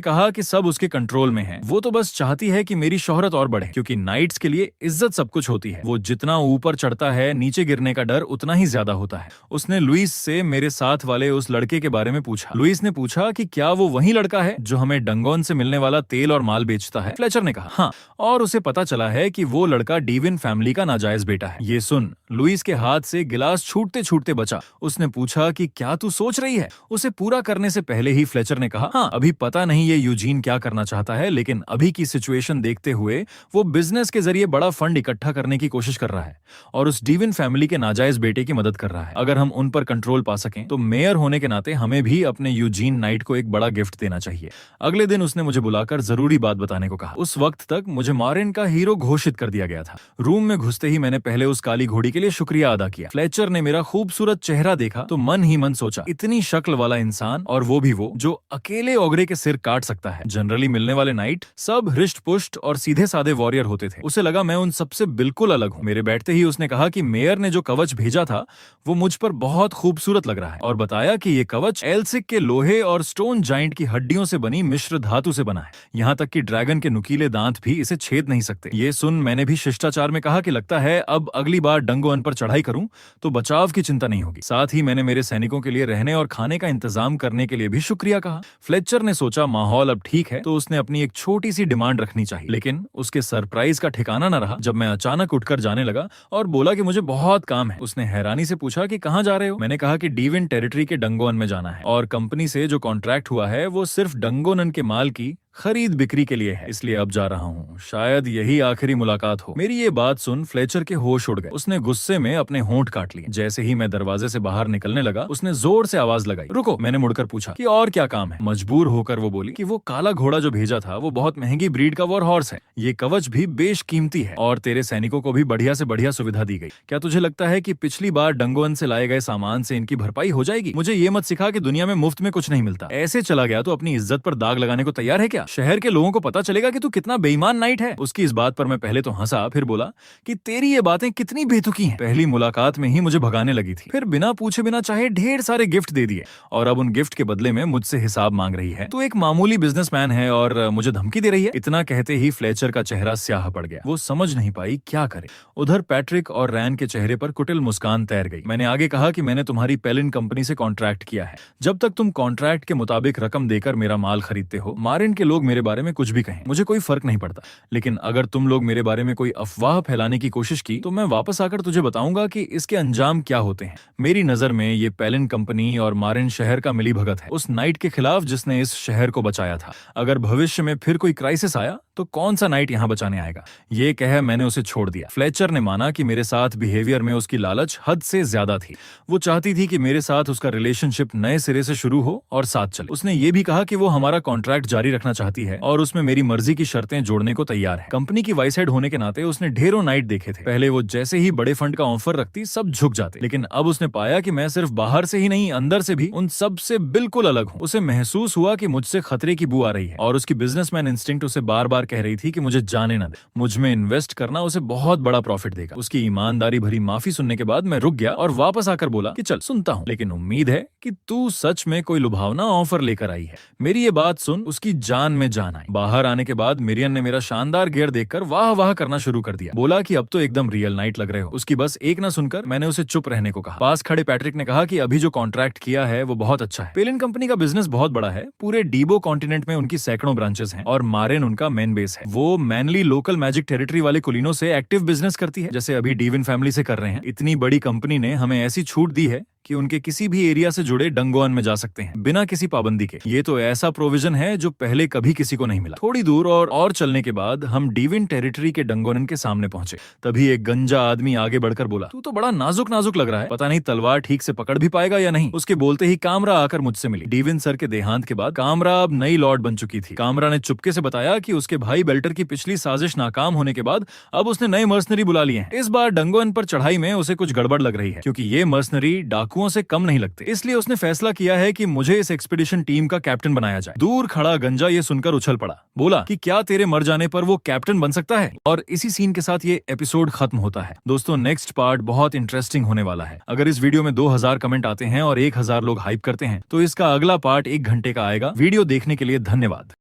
कहा कि सब उसके कंट्रोल में है। वो तो बस चाहती है कि मेरी शोहरत और बढ़े, क्योंकि नाइट्स के लिए इज्जत सब कुछ होती है। वो जितना ऊपर चढ़ता है नीचे गिरने का डर उतना ही ज्यादा होता है। उसने लुइस से मेरे साथ वाले उस लड़के के बारे में पूछा। लुइस ने पूछा कि क्या वो वही लड़का है जो हमें डंगोन से मिलने वाला तेल और माल बेचता है? फ्लेचर ने कहा हाँ, और उसे पता चला है कि वो लड़का डीविन फैमिली का नाजायज बेटा है। ये सुन लुइस के हाथ से गिलास छूटते छूटते बचा। उसने पूछा कि क्या तू सोच रही है? उसे पूरा करने से पहले ही फ्लेचर ने कहा हाँ, अभी पता नहीं ये यूजीन क्या करना चाहता है, लेकिन अभी की सिचुएशन देखते हुए वो बिजनेस के जरिए बड़ा फंड इकट्ठा करने की कोशिश कर रहा है और उस डीविन फैमिली के नाजायज बेटे की मदद कर रहा है। अगर हम उन पर कंट्रोल पा सकें तो मेयर होने के नाते हमें भी अपने यूजीन नाइट को एक बड़ा गिफ्ट देना चाहिए। अगले दिन उसने मुझे बुलाकर जरूरी बात बताने को कहा। उस वक्त तक मुझे मारेन का हीरो घोषित कर दिया गया था। रूम में घुसते ही मैंने पहले उस काली घोड़ी के लिए शुक्रिया अदा किया। फ्लेचर ने मेरा खूबसूरत चेहरा देखा तो मन ही मन सोचा, इतनी शक्ल वाला इंसान और वो भी वो जो अकेले ओगरे के सिर काट सकता है। जनरली मिलने वाले नाइट सब हृष्ट पुष्ट और सीधे साधे वॉरियर होते थे। उसे लगा मैं उन सबसे बिल्कुल अलग हूँ। मेरे बैठते ही उसने कहा कि मेयर ने जो कवच भेजा था वो मुझ पर बहुत खूबसूरत लग रहा है और बताया कि ये कवच एल्सिक के लोहे और स्टोन जाइंट की हड्डियों से बनी मिश्र धातु से बना है। यहाँ तक कि ड्रैगन के नुकीले दांत भी इसे छेद नहीं सकते। ये सुन मैंने भी शिष्टाचार में कहा कि लगता है अब अगली बार डंगोन पर चढ़ाई करूं तो बचाव की चिंता नहीं होगी। साथ ही मैंने मेरे सैनिकों के लिए रहने और खाने का इंतजाम करने के लिए भी शुक्रिया कहा। फ्लेचर ने सोचा माहौल अब ठीक है तो उसने अपनी एक छोटी सी डिमांड रखनी चाहिए, लेकिन उसके सरप्राइज का ठिकाना न रहा जब मैं अचानक उठकर जाने लगा और बोला कि मुझे बहुत काम है। उसने हैरानी से पूछा कि कहाँ जा रहे हो? मैंने कहा कि डीविन टेरिटरी के डंगोन में जाना है और कंपनी से जो कॉन्ट्रैक्ट हुआ है वो सिर्फ डंगोनन के माल की खरीद बिक्री के लिए है, इसलिए अब जा रहा हूँ। शायद यही आखिरी मुलाकात हो। मेरी ये बात सुन फ्लेचर के होश उड़ गए। उसने गुस्से में अपने होंठ काट लिए। जैसे ही मैं दरवाजे से बाहर निकलने लगा उसने जोर से आवाज लगाई, रुको। मैंने मुड़कर पूछा कि और क्या काम है? मजबूर होकर वो बोली कि वो काला घोड़ा जो भेजा था वो बहुत महंगी ब्रीड का वॉर हॉर्स है। ये कवच भी बेशकीमती है और तेरे सैनिकों को भी बढ़िया से बढ़िया सुविधा दी गई। क्या तुझे लगता है कि पिछली बार डंगोन से लाए गए सामान से इनकी भरपाई हो जाएगी? मुझे ये मत सिखा कि दुनिया में मुफ्त में कुछ नहीं मिलता। ऐसे चला गया तो अपनी इज्जत पर दाग लगाने को तैयार है क्या? क्या? शहर के लोगों को पता चलेगा कि तू कितना बेईमान नाइट है। उसकी इस बात पर मैं पहले तो हंसा, फिर बोला कि तेरी ये बातें कितनी बेतुकी हैं। पहली मुलाकात में ही मुझे भगाने लगी थी, फिर बिना पूछे बिना चाहे ढेर सारे गिफ्ट दे दिए और अब उन गिफ्ट के बदले में मुझसे हिसाब मांग रही है। तू एक मामूली बिजनेसमैन है और मुझे धमकी दे रही है। इतना कहते ही फ्लेचर का चेहरा स्याह पड़ गया। वो समझ नहीं पाई क्या करे। उधर पैट्रिक और रैन के चेहरे पर कुटिल मुस्कान तैर गई। मैंने आगे कहा कि मैंने तुम्हारी पेलिन कंपनी से कॉन्ट्रैक्ट किया है। जब तक तुम कॉन्ट्रैक्ट के मुताबिक रकम देकर मेरा माल खरीदते हो, मारिन के लोग मेरे बारे में कुछ भी कहें, मुझे कोई फर्क नहीं पड़ता। लेकिन अगर तुम लोग मेरे बारे में कोई अफवाह फैलाने की कोशिश की तो मैं वापस आकर तुझे बताऊंगा कि इसके अंजाम क्या होते हैं। मेरी नजर में ये पेलिन कंपनी और मारिन शहर का मिलीभगत है, उस नाइट के खिलाफ जिसने इस शहर को बचाया था। अगर भविष्य में फिर कोई क्राइसिस आया तो कौन सा नाइट यहाँ बचाने आएगा? ये कह मैंने उसे छोड़ दिया। फ्लेचर ने माना कि मेरे साथ बिहेवियर में उसकी लालच हद से ज्यादा थी। वो चाहती थी कि मेरे साथ उसका रिलेशनशिप नए सिरे से शुरू हो और साथ चले। उसने ये भी कहा कि वो हमारा कॉन्ट्रैक्ट जारी रखना चाहती है और उसमें मेरी मर्जी की शर्तें जोड़ने को तैयार है। कंपनी की वाइस हेड होने के नाते उसने ढेरों नाइट देखे थे। पहले वो जैसे ही बड़े फंड का ऑफर रखती सब झुक जाते, लेकिन अब उसने पाया कि मैं सिर्फ बाहर से ही नहीं अंदर से भी उन सब से बिल्कुल अलग हूँ। उसे महसूस हुआ कि मुझसे खतरे की बू आ रही है और उसकी बिजनेसमैन इंस्टिंक्ट उसे बार बार कह रही थी कि मुझे जाने न दे। मुझ में इन्वेस्ट करना उसे बहुत बड़ा प्रॉफिट देगा। उसकी ईमानदारी भरी माफी सुनने के बाद मैं रुक गया और वापस आकर बोला कि चल सुनता हूँ, लेकिन उम्मीद है कि तू सच में कोई लुभावना ऑफर लेकर आई है। मेरी ये बात सुन उसकी जान में जान आई। बाहर आने के बाद मिरियन ने मेरा शानदार गियर देखकर वाह वाह करना शुरू कर दिया। बोला कि अब तो एकदम रियल नाइट लग रहे हो। उसकी बस एक ना सुनकर मैंने उसे चुप रहने को कहा। पास खड़े पैट्रिक ने कहा कि अभी जो कॉन्ट्रैक्ट किया है वो बहुत अच्छा है। पेलिन कंपनी का बिजनेस बहुत बड़ा है। पूरे डीबो कॉन्टिनेंट में उनकी सैकड़ों ब्रांचेस हैं और मारिन उनका मेन बेस है। वो मैनली लोकल मैजिक टेरिटरी वाले कुलीनों से एक्टिव बिजनेस करती है, जैसे अभी डीविन फैमिली से कर रहे हैं। इतनी बड़ी कंपनी ने हमें ऐसी छूट दी है कि उनके किसी भी एरिया से जुड़े डंगोअन में जा सकते हैं बिना किसी पाबंदी के। ये तो ऐसा प्रोविजन है जो पहले कभी किसी को नहीं मिला। थोड़ी दूर और चलने के बाद हम डीविन टेरिटरी के डंगोअन के सामने पहुंचे। तभी एक गंजा आदमी आगे बढ़कर बोला, तू तो बड़ा नाजुक नाजुक लग रहा है, पता नहीं तलवार ठीक से पकड़ भी पाएगा या नहीं। उसके बोलते ही कामरा आकर मुझसे मिली। डीविन सर के देहांत के बाद कामरा अब नई लॉर्ड बन चुकी थी। कामरा ने चुपके से बताया कि उसके भाई बेल्टर की पिछली साजिश नाकाम होने के बाद अब उसने नए मर्सनरी बुला लिए हैं। इस बार डंगोअन पर चढ़ाई में उसे कुछ गड़बड़ लग रही है, क्योंकि ये मर्सनरी डाकुओं से कम नहीं लगते। इसलिए उसने फैसला किया है कि मुझे इस एक्सपीडिशन टीम का कैप्टन बनाया जाए। दूर खड़ा गंजा ये सुनकर उछल पड़ा। बोला कि क्या तेरे मर जाने पर वो कैप्टन बन सकता है? और इसी सीन के साथ ये एपिसोड खत्म होता है। दोस्तों नेक्स्ट पार्ट बहुत इंटरेस्टिंग होने वाला है। अगर इस वीडियो में 2000 कमेंट आते हैं और 1000 लोग हाइप करते हैं तो इसका अगला पार्ट 1 घंटे का आएगा। वीडियो देखने के लिए धन्यवाद।